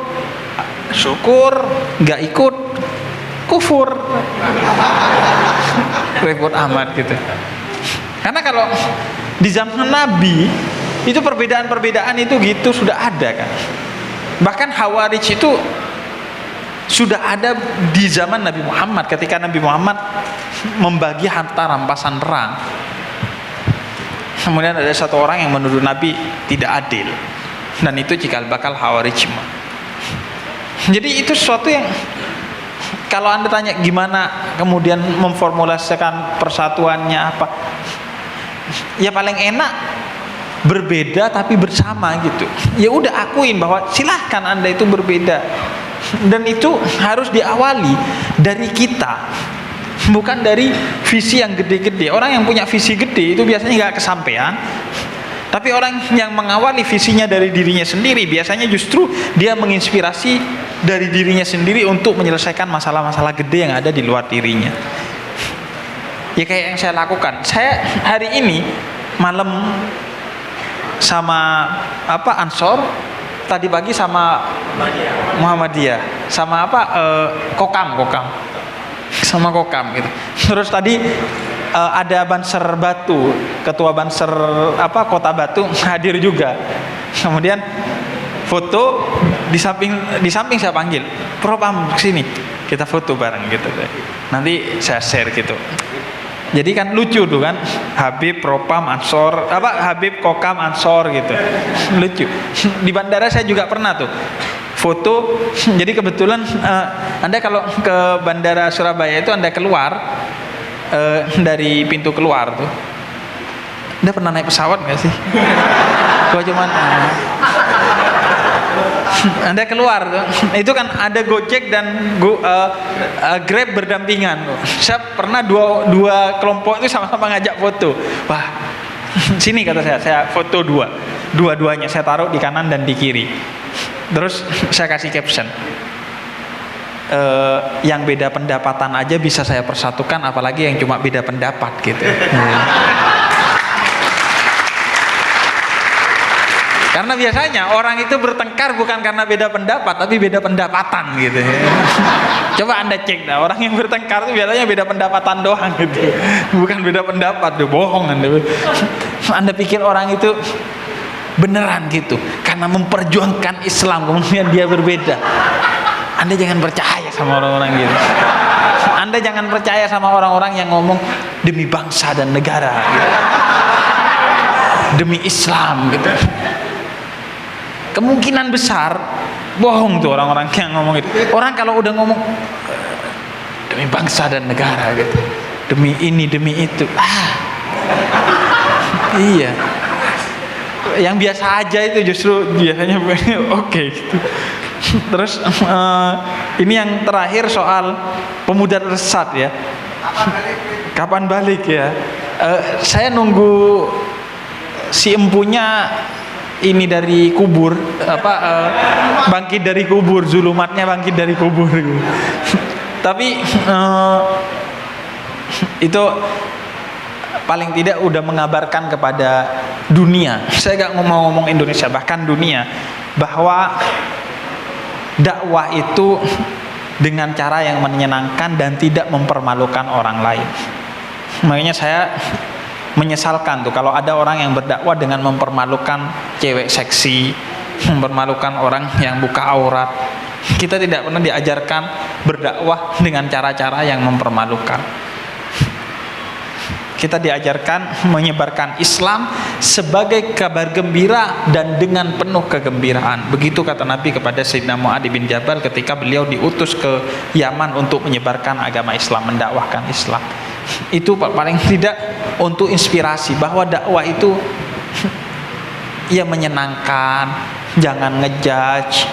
syukur, nggak ikut kufur, repot amat gitu. Karena kalau di zaman Nabi itu perbedaan-perbedaan itu gitu sudah ada kan. Bahkan Khawarij itu sudah ada di zaman Nabi Muhammad, ketika Nabi Muhammad membagi harta rampasan perang. Kemudian ada satu orang yang menuduh Nabi tidak adil, dan itu cikal bakal Khawarij. Jadi itu sesuatu yang kalau Anda tanya gimana kemudian memformulasikan persatuannya apa, ya paling enak berbeda tapi bersama gitu. Ya udah akuin bahwa silahkan Anda itu berbeda, dan itu harus diawali dari kita, bukan dari visi yang gede-gede. Orang yang punya visi gede itu biasanya nggak kesampaian. Tapi orang yang mengawali visinya dari dirinya sendiri, biasanya justru dia menginspirasi dari dirinya sendiri untuk menyelesaikan masalah-masalah gede yang ada di luar dirinya. Ya kayak yang saya lakukan. Saya hari ini malam sama Ansor, tadi pagi sama Muhammadiyah, sama Kokam sama Kokam gitu. Terus tadi ada Banser Batu, ketua Banser Kota Batu hadir juga. Kemudian foto di samping saya panggil, Prof Am kesini, kita foto bareng gitu. Nanti saya share gitu. Jadi kan lucu tuh kan, Habib Propam Ansor, Habib Kokam Ansor gitu, lucu. Di bandara saya juga pernah tuh foto. Jadi kebetulan Anda kalau ke bandara Surabaya itu Anda keluar dari pintu keluar tuh, Anda pernah naik pesawat nggak sih? Gua cuman Anda keluar tuh, itu kan ada Gojek dan Grab berdampingan tuh. Saya pernah dua kelompok itu sama-sama ngajak foto. Wah, sini kata saya foto dua-duanya saya taruh di kanan dan di kiri. Terus saya kasih caption, yang beda pendapatan aja bisa saya persatukan, apalagi yang cuma beda pendapat gitu. Karena biasanya orang itu bertengkar bukan karena beda pendapat, tapi beda pendapatan gitu. Coba Anda cek dah, orang yang bertengkar itu biasanya beda pendapatan doang gitu, bukan beda pendapat, bohong Anda. Anda pikir orang itu beneran gitu karena memperjuangkan Islam kemudian dia berbeda? Anda jangan percaya sama orang-orang gitu. Anda jangan percaya sama orang-orang yang ngomong demi bangsa dan negara gitu, demi Islam gitu. Kemungkinan besar bohong tuh orang-orang yang ngomong itu. Orang kalau udah ngomong demi bangsa dan negara gitu, demi ini demi itu, iya, yang biasa aja itu justru biasanya oke gitu. Terus ini yang terakhir soal pemuda tersesat ya. Kapan balik ya? Saya nunggu si empunya ini dari kubur, bangkit dari kubur, zulumatnya bangkit dari kubur gitu. Tapi itu paling tidak udah mengabarkan kepada dunia. Saya gak mau ngomong Indonesia, bahkan dunia, bahwa dakwah itu dengan cara yang menyenangkan dan tidak mempermalukan orang lain. Makanya saya menyesalkan tuh kalau ada orang yang berdakwah dengan mempermalukan cewek seksi, mempermalukan orang yang buka aurat. Kita tidak pernah diajarkan berdakwah dengan cara-cara yang mempermalukan. Kita diajarkan menyebarkan Islam sebagai kabar gembira dan dengan penuh kegembiraan. Begitu kata Nabi kepada Sayyidina Mu'adz bin Jabal ketika beliau diutus ke Yaman untuk menyebarkan agama Islam, mendakwahkan Islam. Itu paling tidak untuk inspirasi bahwa dakwah itu ya menyenangkan, jangan ngejudge,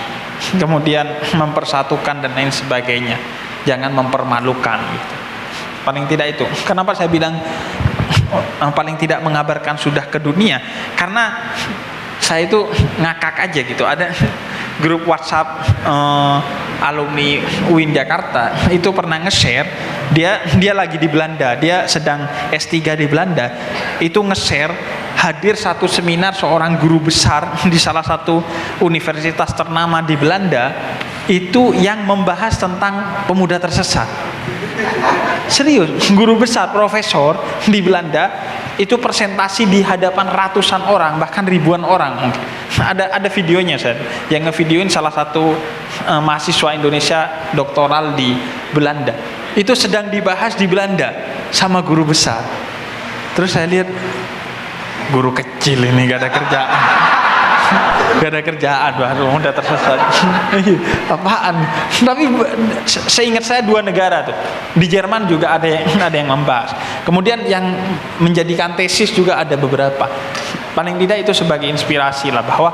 kemudian mempersatukan dan lain sebagainya, jangan mempermalukan gitu. Paling tidak itu. Kenapa saya bilang paling tidak mengabarkan sudah ke dunia? Karena saya itu ngakak aja gitu. Ada grup WhatsApp alumni UIN Jakarta itu pernah nge-share, dia lagi di Belanda, dia sedang S3 di Belanda, itu nge-share hadir satu seminar seorang guru besar di salah satu universitas ternama di Belanda, itu yang membahas tentang pemuda tersesat. Serius, guru besar, profesor di Belanda itu presentasi di hadapan ratusan orang, bahkan ribuan orang mungkin. Ada videonya saya yang ngevideoin salah satu mahasiswa Indonesia doktoral di Belanda. Itu sedang dibahas di Belanda sama guru besar. Terus saya lihat guru kecil ini gak ada kerjaan. Gak ada kerjaan, baru udah tersesat. Apaan? Tapi seingat saya 2 negara tuh. Di Jerman juga ada yang membahas. Kemudian yang menjadikan tesis juga ada beberapa. Paling tidak itu sebagai inspirasi lah bahwa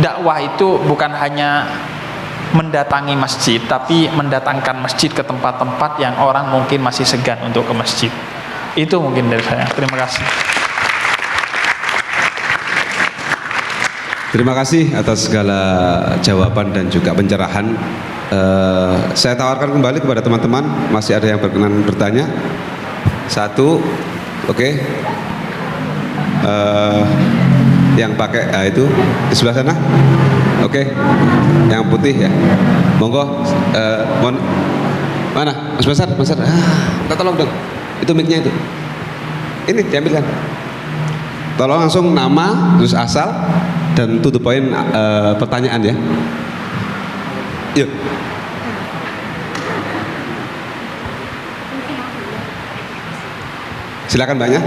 dakwah itu bukan hanya mendatangi masjid, tapi mendatangkan masjid ke tempat-tempat yang orang mungkin masih segan untuk ke masjid. Itu mungkin dari saya. Terima kasih. Terima kasih atas segala jawaban dan juga pencerahan. Saya tawarkan kembali kepada teman-teman, masih ada yang berkenan bertanya? 1, oke. Yang pakai itu di sebelah sana, oke. Yang putih ya, monggo. Mana? Mas Besar. Minta tolong dong. Itu mic-nya itu. Ini diambilkan. Tolong langsung nama, terus asal, dan to the point pertanyaan ya. Yuk. Silakan Mbaknya.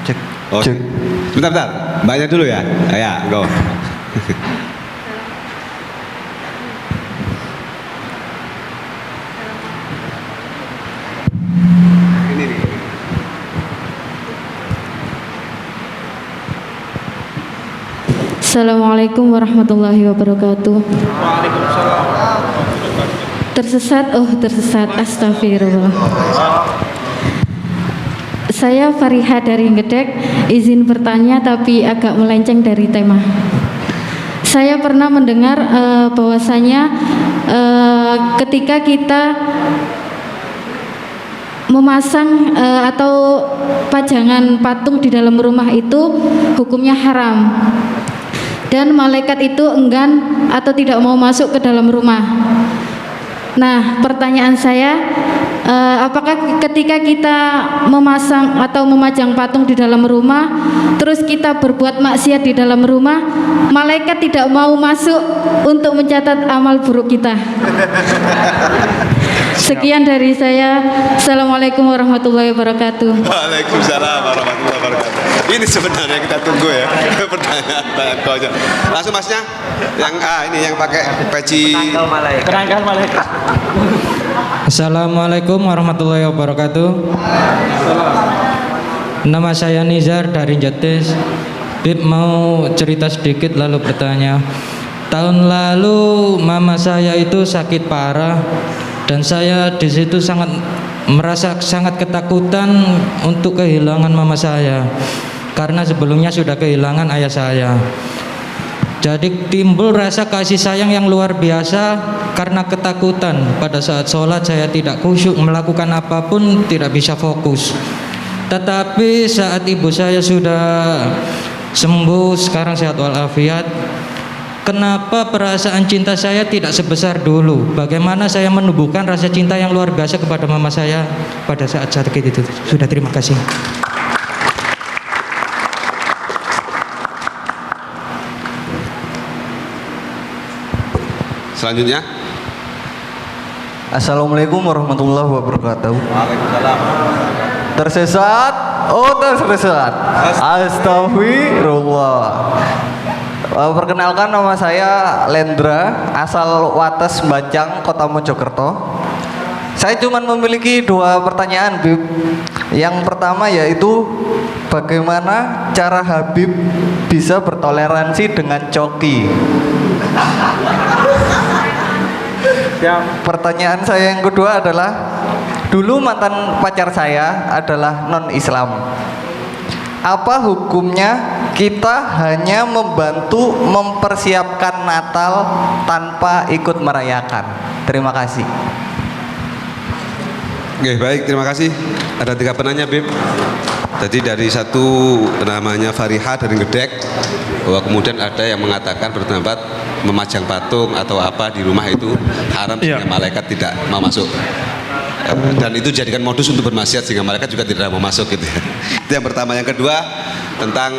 Cek. Oh, cek. Bentar. Mbaknya dulu ya. Ya, go. Assalamualaikum warahmatullahi wabarakatuh. Tersesat, astagfirullah. Saya Fariha dari Ngedek, izin bertanya tapi agak melenceng dari tema. Saya pernah mendengar bahwasanya ketika kita memasang atau pajangan patung di dalam rumah itu hukumnya haram. Dan malaikat itu enggan atau tidak mau masuk ke dalam rumah. Nah, pertanyaan saya, apakah ketika kita memasang atau memajang patung di dalam rumah, terus kita berbuat maksiat di dalam rumah, malaikat tidak mau masuk untuk mencatat amal buruk kita? Sekian dari saya. Assalamualaikum warahmatullahi wabarakatuh. Waalaikumsalam warahmatullahi wabarakatuh. Ini sebenarnya kita tunggu ya pertanyaan kau aja. Langsung masnya yang ini yang pakai peci Penanggal malaikat. Assalamualaikum warahmatullahi wabarakatuh. Nama saya Nizar dari Jates. Bib mau cerita sedikit lalu bertanya. Tahun lalu mama saya itu sakit parah dan saya di situ merasa sangat ketakutan untuk kehilangan mama saya karena sebelumnya sudah kehilangan ayah saya. Jadi timbul rasa kasih sayang yang luar biasa karena ketakutan. Pada saat sholat saya tidak khusyuk, melakukan apapun tidak bisa fokus. Tetapi saat ibu saya sudah sembuh, sekarang sehat walafiat, kenapa perasaan cinta saya tidak sebesar dulu? Bagaimana saya menumbuhkan rasa cinta yang luar biasa kepada mama saya pada saat sakit itu? Sudah, terima kasih. selanjutnya. Assalamualaikum warahmatullahi wabarakatuh. Waalaikumsalam. Tersesat? Oh, tersesat. Astagfirullah. Perkenalkan, nama saya Lendra, asal Wates Bacang, Kota Mojokerto. Saya cuma memiliki 2 pertanyaan, Bib. Yang pertama yaitu bagaimana cara Habib bisa bertoleransi dengan coki? Pertanyaan saya yang kedua adalah, dulu mantan pacar saya adalah non-Islam. Apa hukumnya kita hanya membantu mempersiapkan Natal tanpa ikut merayakan? Terima kasih. Oke, baik, terima kasih. Ada 3 penanya, Bib. Jadi dari satu namanya Fariha dari Ngedek, bahwa kemudian ada yang mengatakan berpendapat memajang patung atau apa di rumah itu haram sehingga malaikat tidak mau masuk. Dan itu jadikan modus untuk bermaksiat sehingga malaikat juga tidak mau masuk gitu ya. Itu yang pertama. Yang kedua tentang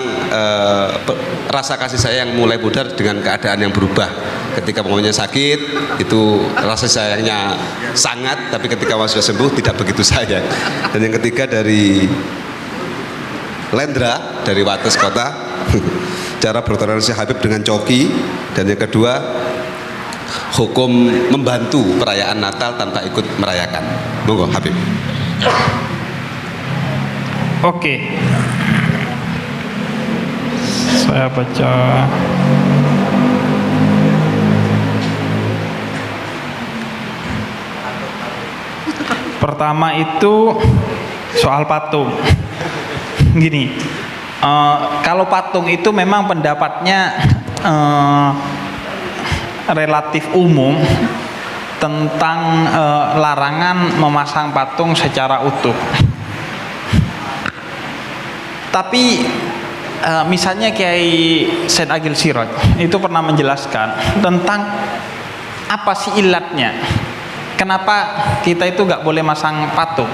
rasa kasih sayang mulai pudar dengan keadaan yang berubah. Ketika mamanya sakit itu rasa sayangnya sangat, tapi ketika sudah sembuh tidak begitu sayang. Dan yang ketiga dari Lendra dari Wates Kota, cara bertoleransi Habib dengan coki. Dan yang kedua, hukum membantu perayaan Natal tanpa ikut merayakan. Monggo Habib. Oke. Saya baca. Pertama itu soal patung. Gini, kalau patung itu memang pendapatnya relatif umum tentang larangan memasang patung secara utuh. Tapi misalnya Kiai Said Agil Siroj itu pernah menjelaskan tentang apa sih ilatnya, kenapa kita itu nggak boleh masang patung.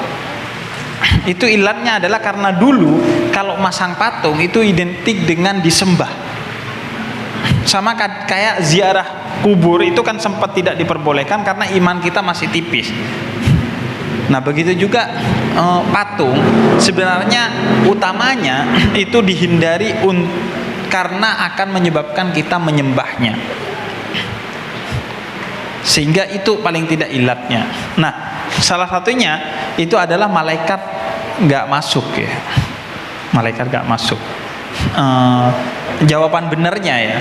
Itu ilatnya adalah karena dulu kalau masang patung itu identik dengan disembah. Sama kayak ziarah kubur itu kan sempat tidak diperbolehkan karena iman kita masih tipis. Nah begitu juga patung sebenarnya utamanya itu dihindari karena akan menyebabkan kita menyembahnya, sehingga itu paling tidak ilatnya. Nah salah satunya itu adalah malaikat nggak masuk ya, malaikat nggak masuk. Jawaban benernya ya,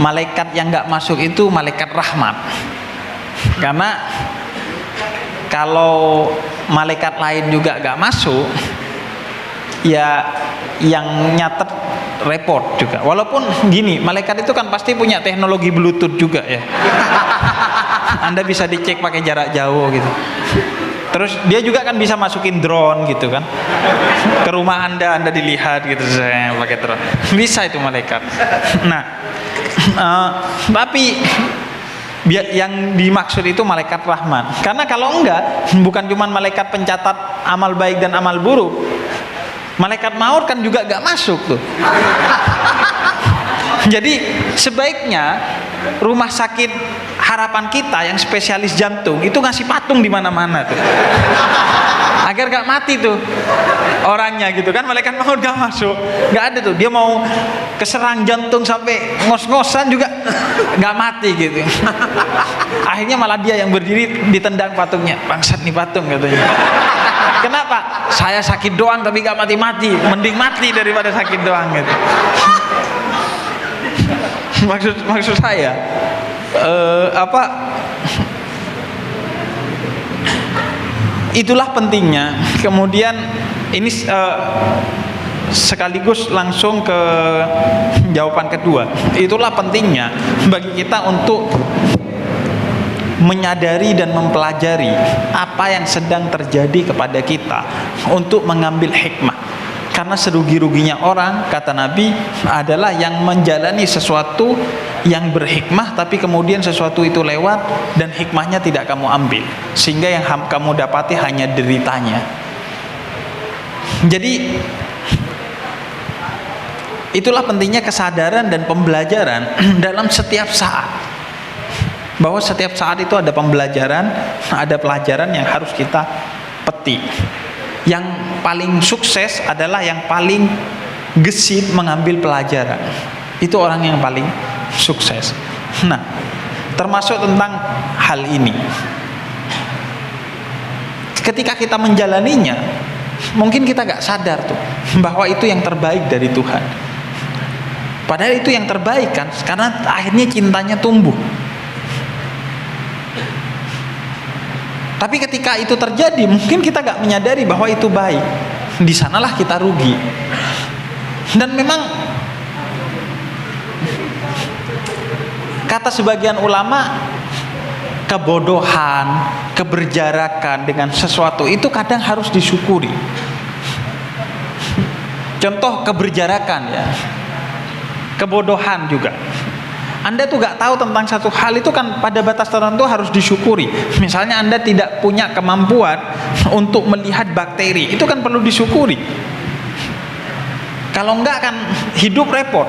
malaikat yang nggak masuk itu malaikat rahmat, karena kalau malaikat lain juga gak masuk, ya yang nyatet repot juga. Walaupun gini, malaikat itu kan pasti punya teknologi Bluetooth juga ya. Anda bisa dicek pakai jarak jauh gitu. Terus dia juga kan bisa masukin drone gitu kan. Ke rumah Anda dilihat gitu saya pakai drone. Bisa itu malaikat. Nah, tapi yang dimaksud itu malaikat rahman. Karena kalau enggak, bukan cuma malaikat pencatat amal baik dan amal buruk, malaikat maut kan juga enggak masuk tuh. Jadi sebaiknya rumah sakit harapan kita yang spesialis jantung itu ngasih patung di mana-mana tuh, agar gak mati tuh orangnya gitu kan. Malaikat maut gak masuk, gak ada tuh. Dia mau keserang jantung sampai ngos-ngosan juga gak mati gitu. Akhirnya malah dia yang berdiri ditendang patungnya. Bangsat nih patung katanya. Kenapa? Saya sakit doang tapi gak mati-mati. Mending mati daripada sakit doang gitu. Maksud saya itulah pentingnya. Kemudian ini sekaligus langsung ke jawaban kedua. Itulah pentingnya bagi kita untuk menyadari dan mempelajari apa yang sedang terjadi kepada kita untuk mengambil hikmah. Karena serugi-ruginya orang, kata Nabi, adalah yang menjalani sesuatu yang berhikmah tapi kemudian sesuatu itu lewat dan hikmahnya tidak kamu ambil, sehingga yang kamu dapati hanya deritanya. Jadi itulah pentingnya kesadaran dan pembelajaran dalam setiap saat, bahwa setiap saat itu ada pembelajaran, ada pelajaran yang harus kita petik. Yang paling sukses adalah yang paling gesit mengambil pelajaran. Itu orang yang paling sukses. Nah, termasuk tentang hal ini. Ketika kita menjalaninya, mungkin kita gak sadar tuh bahwa itu yang terbaik dari Tuhan. Padahal itu yang terbaik kan, karena akhirnya cintanya tumbuh. Tapi ketika itu terjadi, mungkin kita gak menyadari bahwa itu baik. Di sanalah kita rugi. Dan memang kata sebagian ulama, kebodohan, keberjarakan dengan sesuatu itu kadang harus disyukuri. Contoh keberjarakan ya, kebodohan juga. Anda tuh gak tahu tentang satu hal itu kan pada batas tertentu harus disyukuri. Misalnya Anda tidak punya kemampuan untuk melihat bakteri, itu kan perlu disyukuri. Kalau enggak kan hidup repot.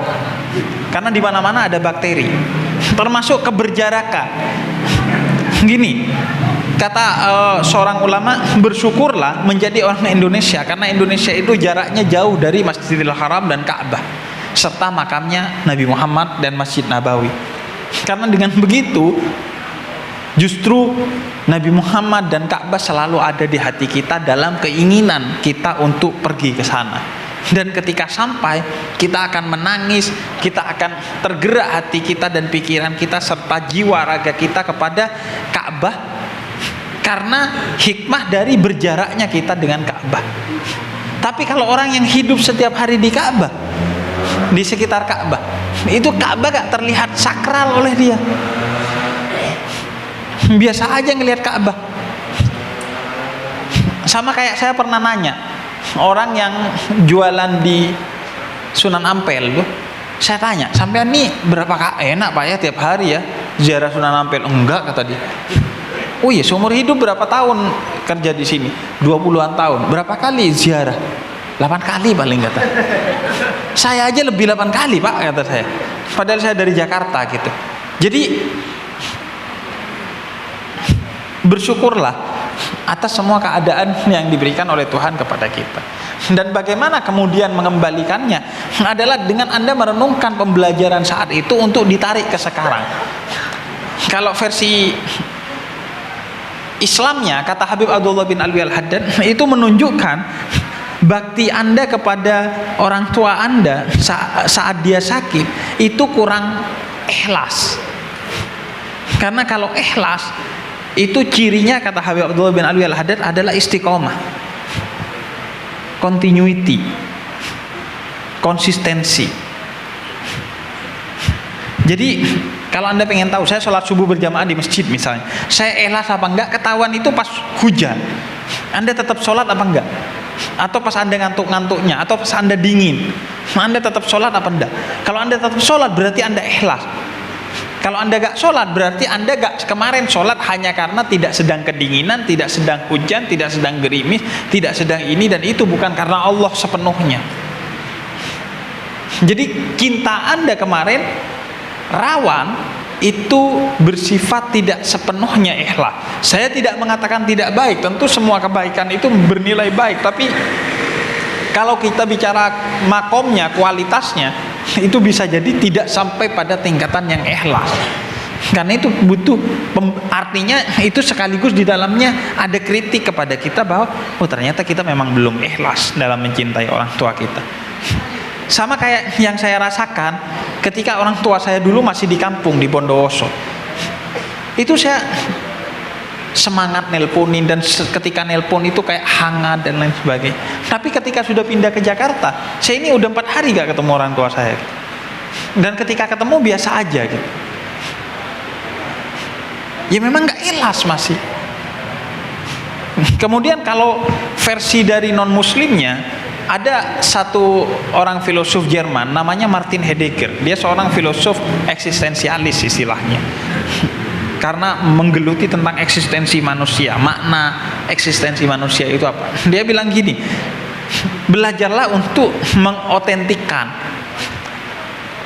Karena di mana-mana ada bakteri. Termasuk keberjarakan. Gini, kata seorang ulama, bersyukurlah menjadi orang Indonesia karena Indonesia itu jaraknya jauh dari Masjidil Haram dan Ka'bah serta makamnya Nabi Muhammad dan Masjid Nabawi. Karena dengan begitu justru Nabi Muhammad dan Ka'bah selalu ada di hati kita dalam keinginan kita untuk pergi ke sana. Dan ketika sampai, kita akan menangis, kita akan tergerak hati kita dan pikiran kita serta jiwa raga kita kepada Ka'bah karena hikmah dari berjaraknya kita dengan Ka'bah. Tapi kalau orang yang hidup setiap hari di Ka'bah, di sekitar Ka'bah, itu Ka'bah gak terlihat sakral oleh dia. Biasa aja ngelihat Ka'bah. Sama kayak saya pernah nanya orang yang jualan di Sunan Ampel tuh, saya tanya, sampean nih berapa enak Pak ya tiap hari ya ziarah Sunan Ampel? Enggak, kata dia. Oh iya, seumur hidup berapa tahun kerja di sini? 20-an tahun. Berapa kali ziarah? 8 kali paling, kata. Saya aja lebih 8 kali Pak, kata saya. Padahal saya dari Jakarta gitu. Jadi bersyukurlah atas semua keadaan yang diberikan oleh Tuhan kepada kita. Dan bagaimana kemudian mengembalikannya adalah dengan Anda merenungkan pembelajaran saat itu untuk ditarik ke sekarang. Kalau versi Islamnya, kata Habib Abdullah bin Alwi Al-Haddad, itu menunjukkan bakti Anda kepada orang tua Anda saat dia sakit itu kurang ikhlas. Karena kalau ikhlas itu cirinya, kata Habib Abdullah bin Alwi Al-Haddad, adalah istiqomah, continuity, konsistensi. Jadi kalau Anda pengen tahu, saya sholat subuh berjamaah di masjid misalnya, saya ikhlas apa enggak, ketahuan itu pas hujan. Anda tetap sholat apa enggak? Atau pas Anda ngantuk-ngantuknya, atau pas Anda dingin, Anda tetap sholat apa enggak? Kalau Anda tetap sholat berarti Anda ikhlas. Kalau Anda gak sholat berarti Anda gak kemarin sholat hanya karena tidak sedang kedinginan, tidak sedang hujan, tidak sedang gerimis, tidak sedang ini dan itu, bukan karena Allah sepenuhnya. Jadi cinta Anda kemarin rawan itu bersifat tidak sepenuhnya ikhlas. Saya tidak mengatakan tidak baik, tentu semua kebaikan itu bernilai baik, tapi kalau kita bicara makomnya, kualitasnya, itu bisa jadi tidak sampai pada tingkatan yang ikhlas. Karena itu butuh artinya itu sekaligus di dalamnya ada kritik kepada kita bahwa oh ternyata kita memang belum ikhlas dalam mencintai orang tua kita. Sama kayak yang saya rasakan ketika orang tua saya dulu masih di kampung di Bondowoso. Itu saya semangat nelponin, dan ketika nelpon itu kayak hangat dan lain sebagainya. Tapi ketika sudah pindah ke Jakarta, saya ini udah 4 hari gak ketemu orang tua saya, dan ketika ketemu biasa aja gitu. Ya memang gak ikhlas masih. Kemudian kalau versi dari non muslimnya, ada satu orang filosof Jerman namanya Martin Heidegger. Dia seorang filosof eksistensialis istilahnya, karena menggeluti tentang eksistensi manusia, makna eksistensi manusia itu apa. Dia bilang gini, belajarlah untuk mengotentikkan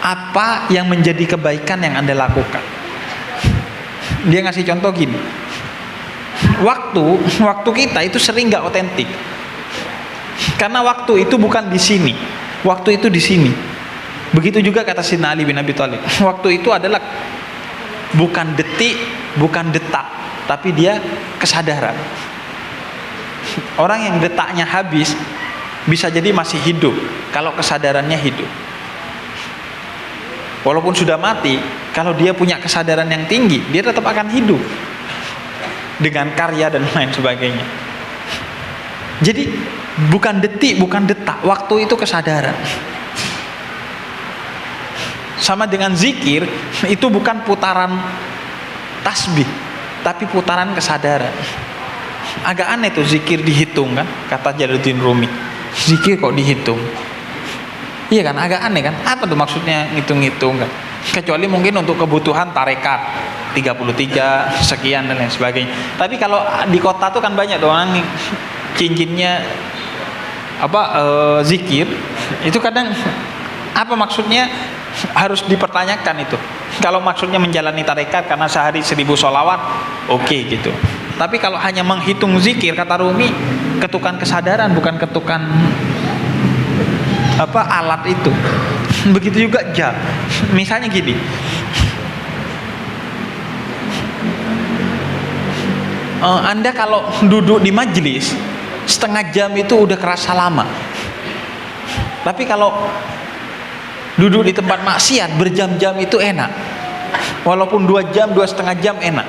apa yang menjadi kebaikan yang Anda lakukan. Dia ngasih contoh gini, waktu kita itu sering gak otentik, karena waktu itu bukan di sini, waktu itu di sini. Begitu juga kata Sayyidina Ali bin Abi Thalib, waktu itu adalah bukan detik, bukan detak, tapi dia kesadaran. Orang yang detaknya habis bisa jadi masih hidup kalau kesadarannya hidup. Walaupun sudah mati, kalau dia punya kesadaran yang tinggi, dia tetap akan hidup dengan karya dan lain sebagainya. Jadi bukan detik, bukan detak, waktu itu kesadaran. Sama dengan zikir, itu bukan putaran tasbih, tapi putaran kesadaran. Agak aneh tuh zikir dihitung kan, kata Jalaluddin Rumi. Zikir kok dihitung? Iya kan, agak aneh kan? Apa tuh maksudnya ngitung-ngitung kan? kecuali mungkin untuk kebutuhan tarekat 33 sekian dan lain sebagainya. Tapi kalau di kota tuh kan banyak orang cincinnya zikir, itu kadang apa maksudnya harus dipertanyakan itu. Kalau maksudnya menjalani tarekat karena sehari 1000 sholawat, oke gitu. Tapi kalau hanya menghitung zikir, kata Rumi, ketukan kesadaran bukan ketukan alat itu. Begitu juga jam. Misalnya gini, Anda kalau duduk di majelis setengah jam itu udah kerasa lama. Tapi kalau duduk di tempat maksiat berjam-jam itu enak. Walaupun 2 jam, 2,5 jam enak.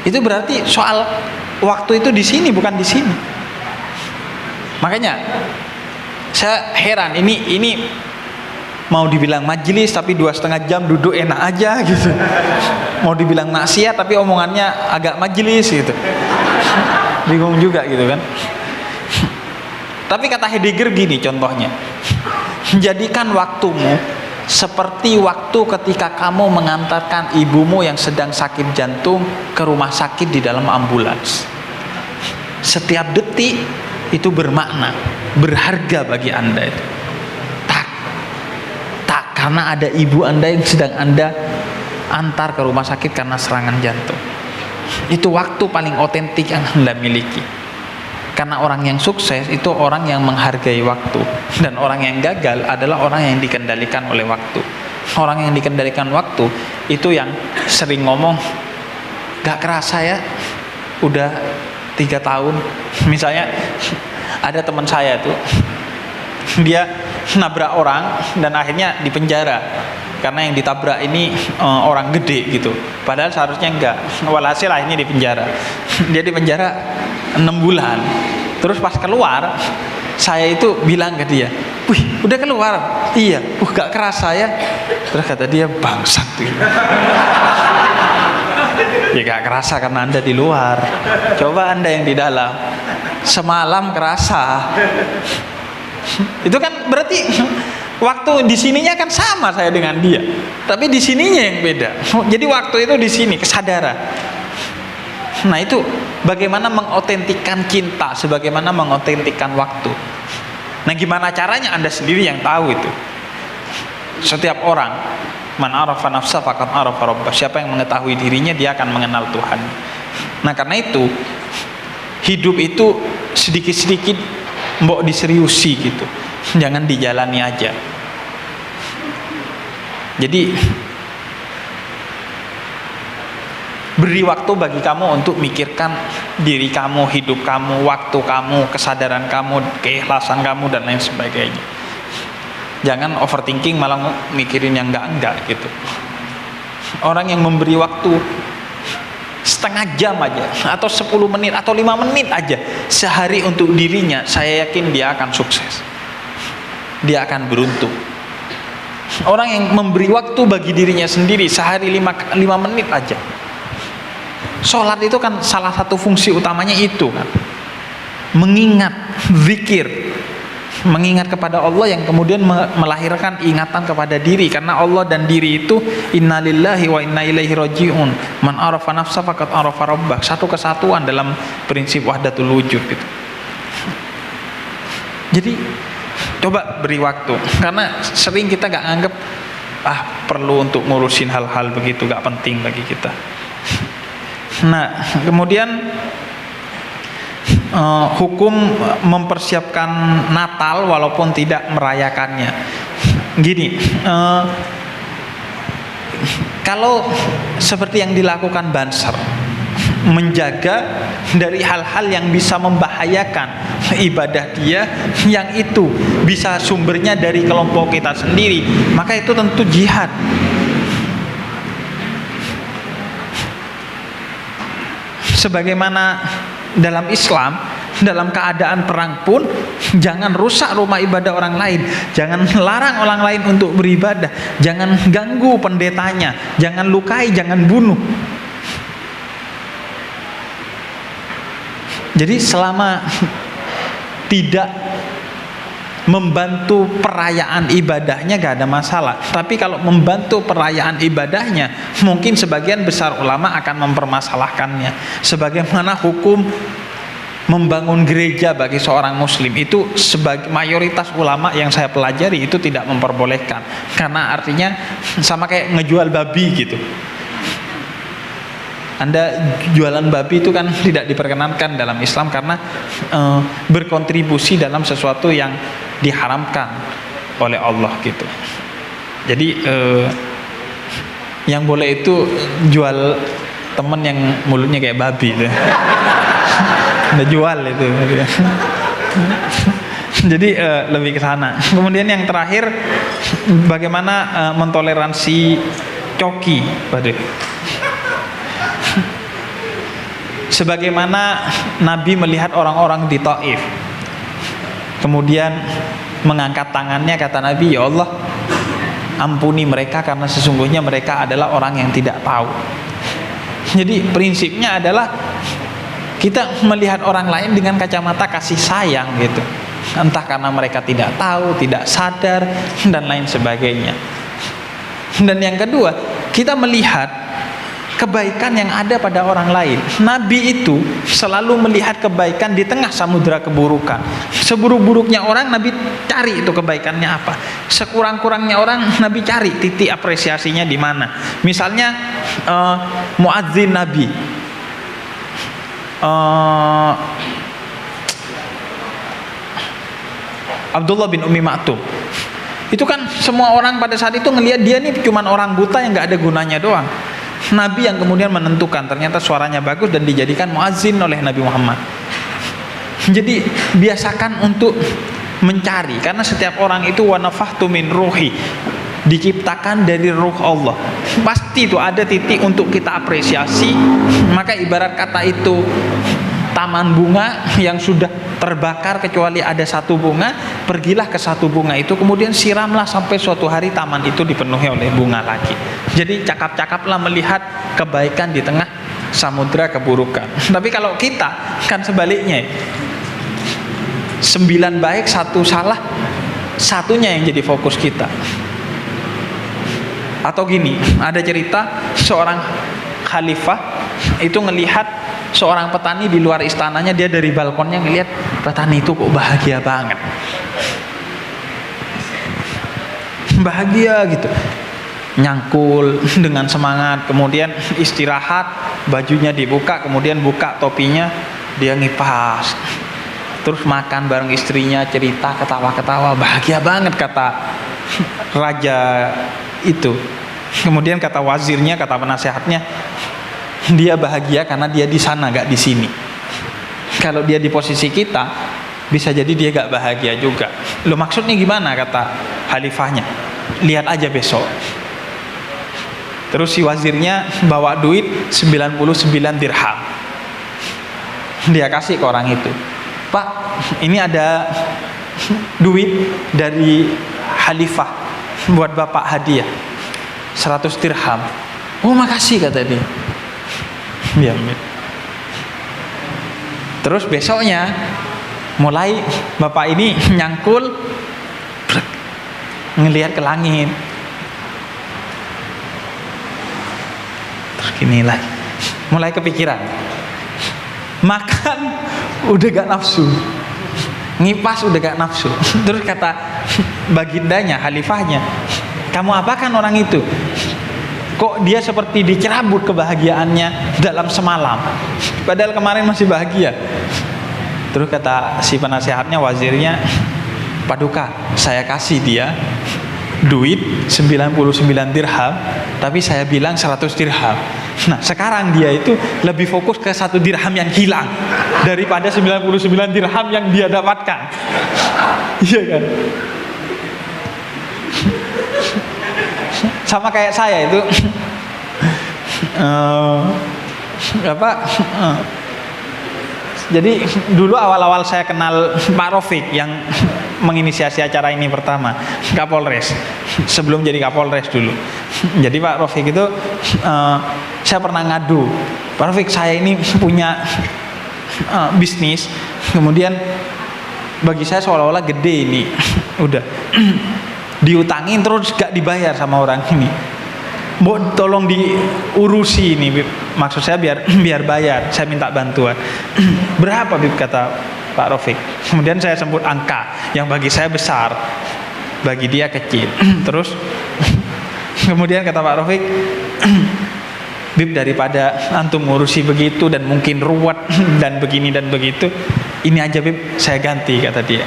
Itu berarti soal waktu itu di sini bukan di sini. Makanya saya heran, ini mau dibilang majelis tapi 2,5 jam duduk enak aja gitu. Mau dibilang maksiat tapi omongannya agak majelis gitu. Bingung juga gitu kan. Tapi kata Heidegger gini contohnya, jadikan waktumu seperti waktu ketika kamu mengantarkan ibumu yang sedang sakit jantung ke rumah sakit di dalam ambulans. Setiap detik itu bermakna, berharga bagi Anda itu. Tak karena ada ibu Anda yang sedang Anda antar ke rumah sakit karena serangan jantung. Itu waktu paling otentik yang Anda miliki. Karena orang yang sukses itu orang yang menghargai waktu, dan orang yang gagal adalah orang yang dikendalikan oleh waktu. Orang yang dikendalikan waktu itu yang sering ngomong, gak kerasa ya udah 3 tahun. Misalnya ada teman saya tuh, dia nabrak orang dan akhirnya dipenjara karena yang ditabrak ini orang gede gitu, padahal seharusnya enggak. Walhasil akhirnya dipenjara. Dia dipenjara 6 bulan. Terus pas keluar, saya itu bilang ke dia, "Wih, udah keluar?" "Iya." Gak kerasa ya." Terus kata dia, "Bangsat." Ya gak kerasa karena Anda di luar. Coba Anda yang di dalam, semalam kerasa. Itu kan berarti waktu di sininya kan sama saya dengan dia, tapi di sininya yang beda. Jadi waktu itu di sini kesadaran. Nah itu bagaimana mengotentikkan cinta, sebagaimana mengotentikkan waktu. Nah gimana caranya Anda sendiri yang tahu itu. Setiap orang, man arafa nafsa faqad arafa rabbah. Siapa yang mengetahui dirinya, dia akan mengenal Tuhan. Nah karena itu hidup itu sedikit-sedikit mbok diseriusi gitu. Jangan dijalani aja. Jadi beri waktu bagi kamu untuk mikirkan diri kamu, hidup kamu, waktu kamu, kesadaran kamu, keikhlasan kamu dan lain sebagainya. Jangan overthinking malah mikirin yang enggak gitu. Orang yang memberi waktu setengah jam aja atau 10 menit atau 5 menit aja sehari untuk dirinya, saya yakin dia akan sukses. Dia akan beruntung. Orang yang memberi waktu bagi dirinya sendiri sehari 5 menit aja. Sholat itu kan salah satu fungsi utamanya itu kan, mengingat, zikir, mengingat kepada Allah yang kemudian melahirkan ingatan kepada diri. Karena Allah dan diri itu innalillahi wa inna ilaihi raji'un, man arafa nafsa faqad arafa rabbah. Satu kesatuan dalam prinsip wahdatul wujud itu. Jadi coba beri waktu, karena sering kita gak anggap perlu untuk ngurusin hal-hal begitu, gak penting bagi kita. Nah kemudian hukum mempersiapkan Natal walaupun tidak merayakannya. Gini, kalau seperti yang dilakukan Banser, menjaga dari hal-hal yang bisa membahayakan ibadah dia, yang itu bisa sumbernya dari kelompok kita sendiri, maka itu tentu jihad. Sebagaimana dalam Islam, dalam keadaan perang pun jangan rusak rumah ibadah orang lain, jangan larang orang lain untuk beribadah, jangan ganggu pendetanya, jangan lukai, jangan bunuh. Jadi selama tidak membantu perayaan ibadahnya gak ada masalah. Tapi kalau membantu perayaan ibadahnya, mungkin sebagian besar ulama akan mempermasalahkannya. Sebagaimana hukum membangun gereja bagi seorang muslim itu, sebagai mayoritas ulama yang saya pelajari itu tidak memperbolehkan. Karena artinya sama kayak ngejual babi gitu. Anda jualan babi itu kan tidak diperkenankan dalam Islam karena berkontribusi dalam sesuatu yang diharamkan oleh Allah gitu. Jadi yang boleh itu jual temen yang mulutnya kayak babi gitu. Udah jual itu. Jadi lebih ke sana. Kemudian yang terakhir, bagaimana mentoleransi coki, Pak. Sebagaimana Nabi melihat orang-orang di Taif, kemudian mengangkat tangannya, kata Nabi, ya Allah, ampuni mereka karena sesungguhnya mereka adalah orang yang tidak tahu. Jadi prinsipnya adalah kita melihat orang lain dengan kacamata kasih sayang gitu, entah karena mereka tidak tahu, tidak sadar, dan lain sebagainya. Dan yang kedua, kita melihat kebaikan yang ada pada orang lain. Nabi itu selalu melihat kebaikan di tengah samudera keburukan. Seburuk-buruknya orang, Nabi cari itu kebaikannya apa. Sekurang-kurangnya orang, Nabi cari titik apresiasinya di mana. Misalnya muadzin Nabi, Abdullah bin Ummi Maktum. Itu kan semua orang pada saat itu ngelihat dia nih cuman orang buta yang nggak ada gunanya doang. Nabi yang kemudian menentukan, ternyata suaranya bagus dan dijadikan muazzin oleh Nabi Muhammad. Jadi biasakan untuk mencari, karena setiap orang itu wa nafahtu min ruhi, diciptakan dari ruh Allah. Pasti itu ada titik untuk kita apresiasi. Maka ibarat kata itu taman bunga yang sudah terbakar kecuali ada satu bunga, pergilah ke satu bunga itu, kemudian siramlah sampai suatu hari taman itu dipenuhi oleh bunga lagi. Jadi cakap-cakaplah melihat kebaikan di tengah samudera keburukan. Tapi kalau kita kan sebaliknya, 9 baik 1 salah, satunya yang jadi fokus kita. Atau gini, ada cerita seorang khalifah itu ngelihat seorang petani di luar istananya, dia dari balkonnya ngelihat petani itu kok bahagia banget, bahagia gitu, nyangkul dengan semangat, kemudian istirahat, bajunya dibuka, kemudian buka topinya, dia ngipas, terus makan bareng istrinya, cerita, ketawa-ketawa, bahagia banget kata raja itu. Kemudian kata wazirnya, kata penasehatnya, dia bahagia karena dia di sana, gak di sini. Kalau dia di posisi kita, bisa jadi dia gak bahagia juga. Lo maksudnya gimana, kata khalifahnya? Lihat aja besok. Terus si wazirnya bawa duit 99 dirham. Dia kasih ke orang itu. Pak, ini ada duit dari khalifah buat bapak hadiah, 100 dirham. Oh makasih, kata dia. Dia ambil. Terus besoknya mulai bapak ini nyangkul, ngelihat ke langit. Terus gini lagi, mulai kepikiran, makan udah gak nafsu, ngipas udah gak nafsu. Terus kata bagindanya, khalifahnya, kamu apakan orang itu? Kok dia seperti dicerabut kebahagiaannya dalam semalam, padahal kemarin masih bahagia. Terus kata si penasehatnya, wazirnya, Paduka, saya kasih dia duit 99 dirham, tapi saya bilang 100 dirham. Nah sekarang dia itu lebih fokus ke 1 dirham yang hilang daripada 99 dirham yang dia dapatkan. Iya kan? Sama kayak saya itu jadi dulu awal-awal saya kenal Pak Rofik yang menginisiasi acara ini pertama, Kapolres, sebelum jadi Kapolres dulu. Jadi Pak Rofik itu saya pernah ngadu, Pak Rofik, saya ini punya bisnis, kemudian bagi saya seolah-olah gede ini, udah diutangin terus gak dibayar sama orang ini. Mbok tolong diurusi ini Bib. Maksud saya biar bayar, saya minta bantuan. Berapa Bib, kata Pak Rafiq. Kemudian saya sebut angka yang bagi saya besar, bagi dia kecil. Terus kemudian kata Pak Rafiq, Bib, daripada antum ngurusi begitu dan mungkin ruwet dan begini dan begitu, ini aja Bib saya ganti, kata dia.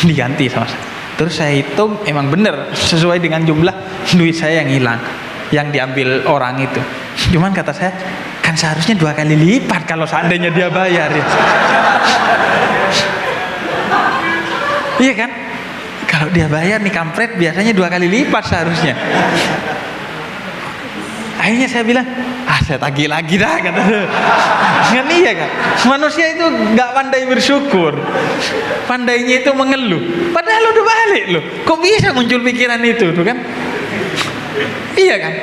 Diganti sama saya. Terus saya hitung, emang bener sesuai dengan jumlah duit saya yang hilang, yang diambil orang itu. Cuman kata saya, kan seharusnya 2 kali lipat kalau seandainya dia bayar ya. Iya kan? Kalau dia bayar nih kampret, biasanya 2 kali lipat seharusnya. Akhirnya saya bilang, saya tagih lagi dah, kata dia. Kan iya kan? Manusia itu nggak pandai bersyukur, pandainya itu mengeluh. Padahal udah balik loh. Kok bisa muncul pikiran itu tuh kan? Iya kan?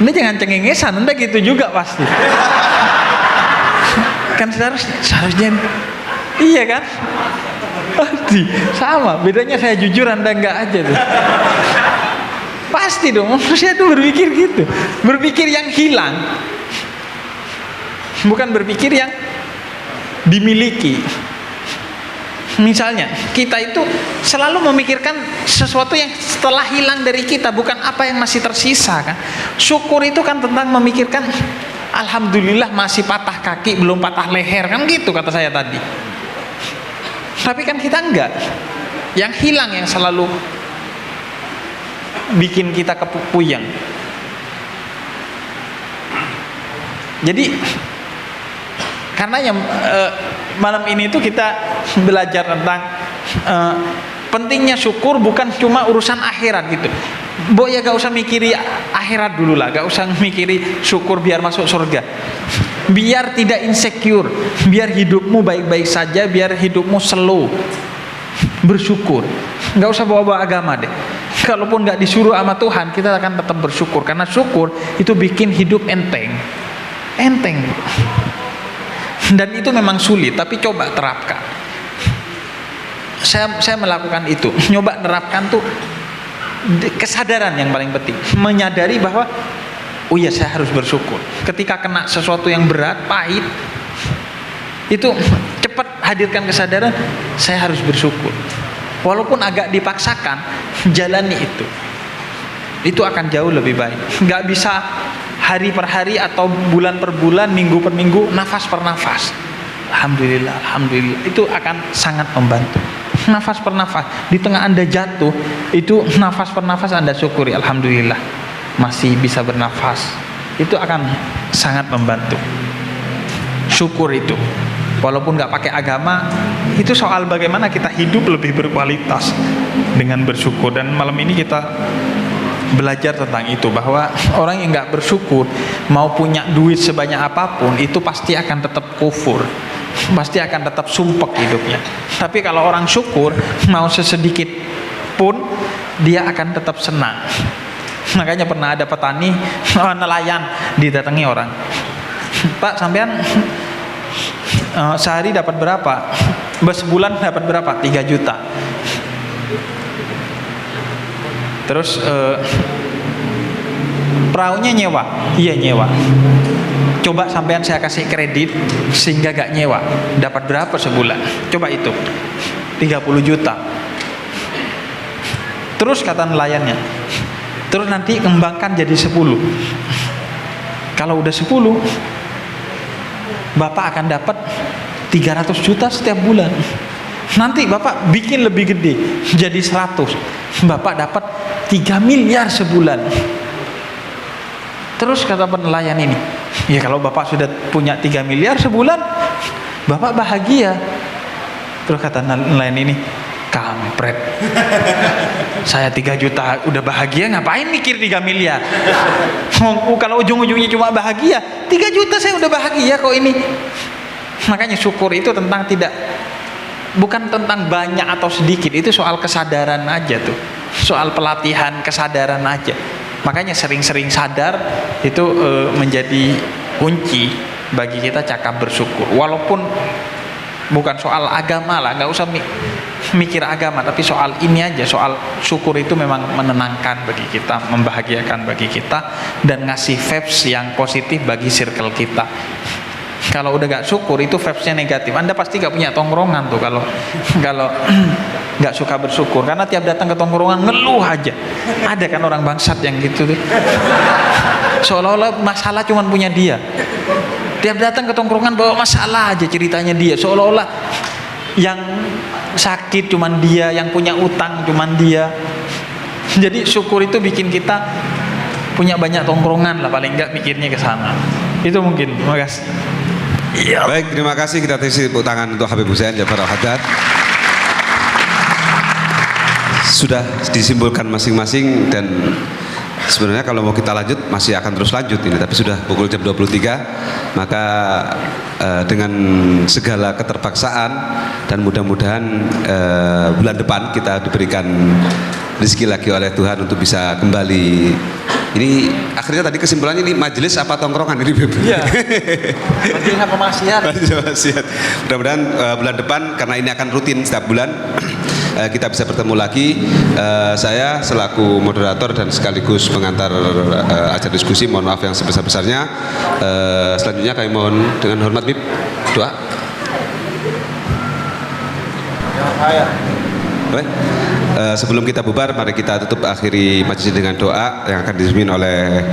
Ini jangan cengengesan, Anda gitu juga pasti. Kan seharusnya iya kan? Pasti sama. Bedanya saya jujur, Anda enggak aja tuh. Pasti dong, manusia itu berpikir gitu. Berpikir yang hilang, bukan berpikir yang dimiliki. Misalnya, kita itu selalu memikirkan sesuatu yang setelah hilang dari kita, bukan apa yang masih tersisa kan. Syukur itu kan tentang memikirkan, alhamdulillah masih patah kaki, belum patah leher, kan gitu kata saya tadi. Tapi kan kita enggak. Yang hilang yang selalu bikin kita kepuyeng. Jadi karena yang malam ini itu kita belajar tentang pentingnya syukur, bukan cuma urusan akhirat gitu. Ya gak usah mikiri akhirat dulu lah, gak usah mikiri syukur biar masuk surga, biar tidak insecure, biar hidupmu baik-baik saja, biar hidupmu slow, bersyukur. Gak usah bawa-bawa agama deh. Kalaupun gak disuruh sama Tuhan, kita akan tetap bersyukur, karena syukur itu bikin hidup enteng. Dan itu memang sulit, tapi coba terapkan. Saya melakukan itu, nyoba terapkan tuh kesadaran yang paling penting, menyadari bahwa oh iya saya harus bersyukur. Ketika kena sesuatu yang berat, pahit, itu cepat hadirkan kesadaran, saya harus bersyukur. Walaupun agak dipaksakan, jalani itu. Itu akan jauh lebih baik. Nggak bisa hari per hari atau bulan per bulan, minggu per minggu, nafas per nafas. Alhamdulillah, alhamdulillah. Itu akan sangat membantu. Nafas per nafas. Di tengah Anda jatuh, itu nafas per nafas Anda syukuri. Alhamdulillah, masih bisa bernafas. Itu akan sangat membantu. Syukur itu. Walaupun nggak pakai agama, itu soal bagaimana kita hidup lebih berkualitas dengan bersyukur. Dan malam ini kita belajar tentang itu, bahwa orang yang nggak bersyukur, mau punya duit sebanyak apapun, itu pasti akan tetap kufur, pasti akan tetap sumpek hidupnya. Tapi kalau orang syukur, mau sesedikit pun dia akan tetap senang. Makanya pernah ada petani, nelayan, didatangi orang, Pak, sampean sehari dapat berapa? Sebulan dapat berapa? 3 juta. Terus perahunya nyewa? Iya nyewa. Coba sampean saya kasih kredit sehingga gak nyewa, dapat berapa sebulan? Coba itu 30 juta. Terus kata nelayannya, terus nanti kembangkan jadi 10. Kalau udah 10, Bapak akan dapat 300 juta setiap bulan. Nanti Bapak bikin lebih gede, jadi 100. Bapak dapat 3 miliar sebulan. Terus kata penelayan ini, ya kalau Bapak sudah punya 3 miliar sebulan, Bapak bahagia. Terus kata nelayan ini, kampret, saya 3 juta udah bahagia, ngapain mikir 3 miliar? Kalau ujung-ujungnya cuma bahagia, 3 juta saya udah bahagia kok ini. Makanya syukur itu tentang bukan tentang banyak atau sedikit, itu soal kesadaran aja tuh, soal pelatihan kesadaran aja. Makanya sering-sering sadar itu menjadi kunci bagi kita cakap bersyukur. Walaupun bukan soal agama lah, nggak usah mikir agama, tapi soal ini aja, soal syukur itu memang menenangkan bagi kita, membahagiakan bagi kita, dan ngasih vibes yang positif bagi circle kita. Kalau udah gak syukur itu vibesnya negatif. Anda pasti gak punya tongkrongan tuh kalau gak suka bersyukur, karena tiap datang ke tongkrongan ngeluh aja. Ada kan orang bangsat yang gitu tuh, seolah-olah masalah cuma punya dia. Tiap datang ke tongkrongan bawa masalah aja, ceritanya dia, seolah-olah yang sakit cuman dia, yang punya utang cuman dia. Jadi syukur itu bikin kita punya banyak tongkrongan lah, paling enggak mikirnya ke sana. Itu mungkin. Terima kasih. Iya. Baik, terima kasih, kita tepuk tangan untuk Habib Hussein Jafar Al-Haddad. Sudah disimpulkan masing-masing, dan sebenarnya kalau mau kita lanjut masih akan terus lanjut ini, tapi sudah pukul jam 23, maka dengan segala keterpaksaan dan mudah-mudahan bulan depan kita diberikan rezeki lagi oleh Tuhan untuk bisa kembali. Ini akhirnya tadi kesimpulannya ini majelis apa tongkrongan ini, Beb? Iya. Majelis apa maksiat? Maksiat. Mudah-mudahan bulan depan, karena ini akan rutin setiap bulan, kita bisa bertemu lagi. Saya selaku moderator dan sekaligus pengantar acara diskusi, mohon maaf yang sebesar-besarnya. Selanjutnya kami mohon dengan hormat, Bib, doa. Baik. Sebelum kita bubar, mari kita tutup akhiri majelis dengan doa yang akan dipimpin oleh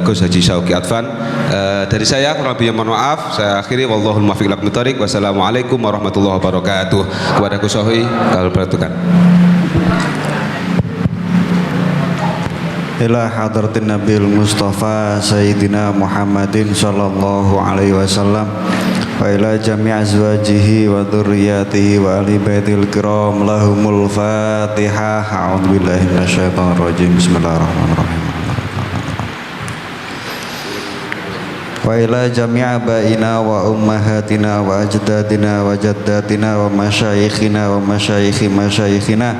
Gus Haji Syauqi Advan. Dari saya kurang lebihnya mohon maaf. Saya akhiri, wallahul muwaffiq ila aqwamit thoriq. Wassalamualaikum warahmatullahi wabarakatuh. Kepada Gus Sohi kalau perhatikan. Ila hadratin Nabil Mustafa Sayyidina Muhammadin sallallahu alaihi wasallam wa ila jami' azwajihi wa dzurriyyatihi wa ali baitil kiram lahumul Fatihah. A'udzubillahi minasyaitonir rajim. Bismillahirrahmanirrahim. Wa ila jami' abaina wa ummahatina wa ajdadina wa jaddatina wa masyayikhina wa masyayikhi masyayikhina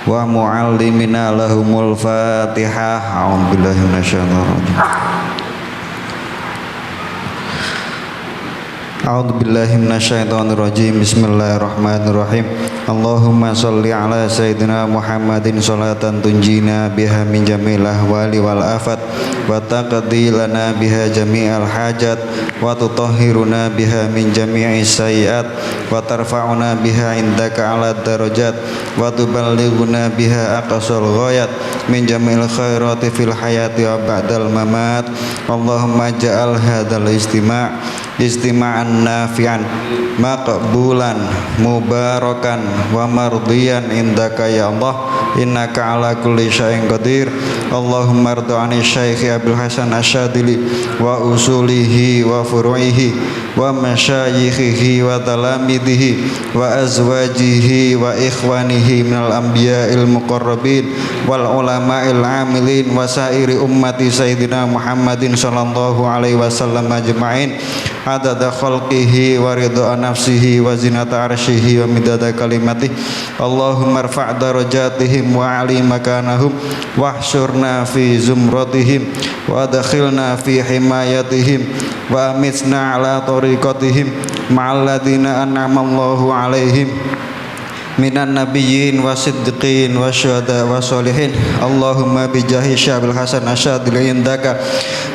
wa muallimina lahumul Fatihah. A'udzubillahi minasyaitonir rajim. A'udzubillahi minasyaitonirrajim. Bismillahirrahmanirrahim. Allahumma sholli ala sayyidina Muhammadin sholatan tunjina biha min jamil ahwali wal afat wa taqdi lana biha jami'al hajat wa tutahhiruna biha min jami'i sayyi'at wa tarfa'una biha indaka ala darajat wa tuballighuna biha aqsal ghayat min jami'il khairati fil hayati wa ba'dal mamat. Allahumma ja'al hadzal istima'an nafi'an maqbulan mubarakan wa mardiyan indaka ya Allah, innaka ala kulli syai'in qadir. Allahumma arda'ani Syekh Abdul Hasan Asyadili wa usulihi wa furu'ihi wa masyayikhihi wa talamidihi wa azwajihi wa ikhwanihi minal anbiya'il muqarrabin wal ulama'il amilin wa sairi ummati Sayyidina Muhammadin sallallahu alaihi wasallam ajma'in adada khalqihi wa ridha nafsihi wa zinata arsyihi wa midada kalimatih. Allahumma rfa' darajatihim wa ali makanahum wahsyurna fi zumratihim wa adkhilna fi himayatihim wa amitna ala tariqatihim ma'al ladina an'ama Allahu alaihim minan nabiyyin wa siddiqin wa syuhada wa sholihin. Allahumma bijahi Syabil Hasan Asyadili indaka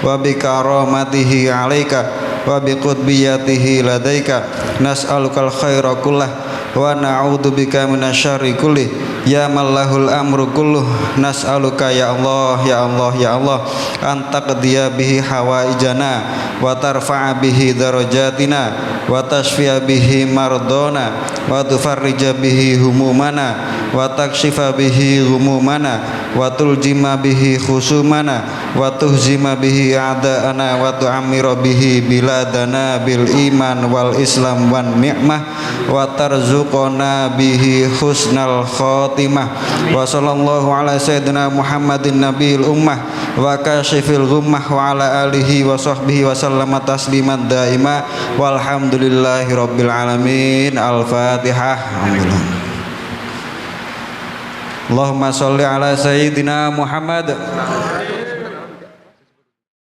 wa bi karamatihi alaika wa bi qutbiyatihi ladaika nas'alukal khaira kullah wa na'udzubika minasyarri kulli ya mallahul amru kulluh. Nas'aluka ya Allah ya Allah ya Allah antaqdiya bihi hawaijana wa tarfa'a bihi darajatina wa tashfi'a bihi mardona wa tufarrija bihi humumana wa takshifa bihi humumana wa tuljima bihi khusumana wa tuhzima bihi a'da'ana wa tu'ammira bihi biladana bil iman wal islam wan ni'mah wa tarzuqana bihi husnal khatimah. Wa sallallahu ala sayyidina Muhammadin nabiyil ummah wa kashifil ghummah wa ala alihi wa sahbihi wa sallama tasliman daima walhamdulillahi rabbil alamin. Al-Fatihah. Allahumma sholli ala sayyidina Muhammad.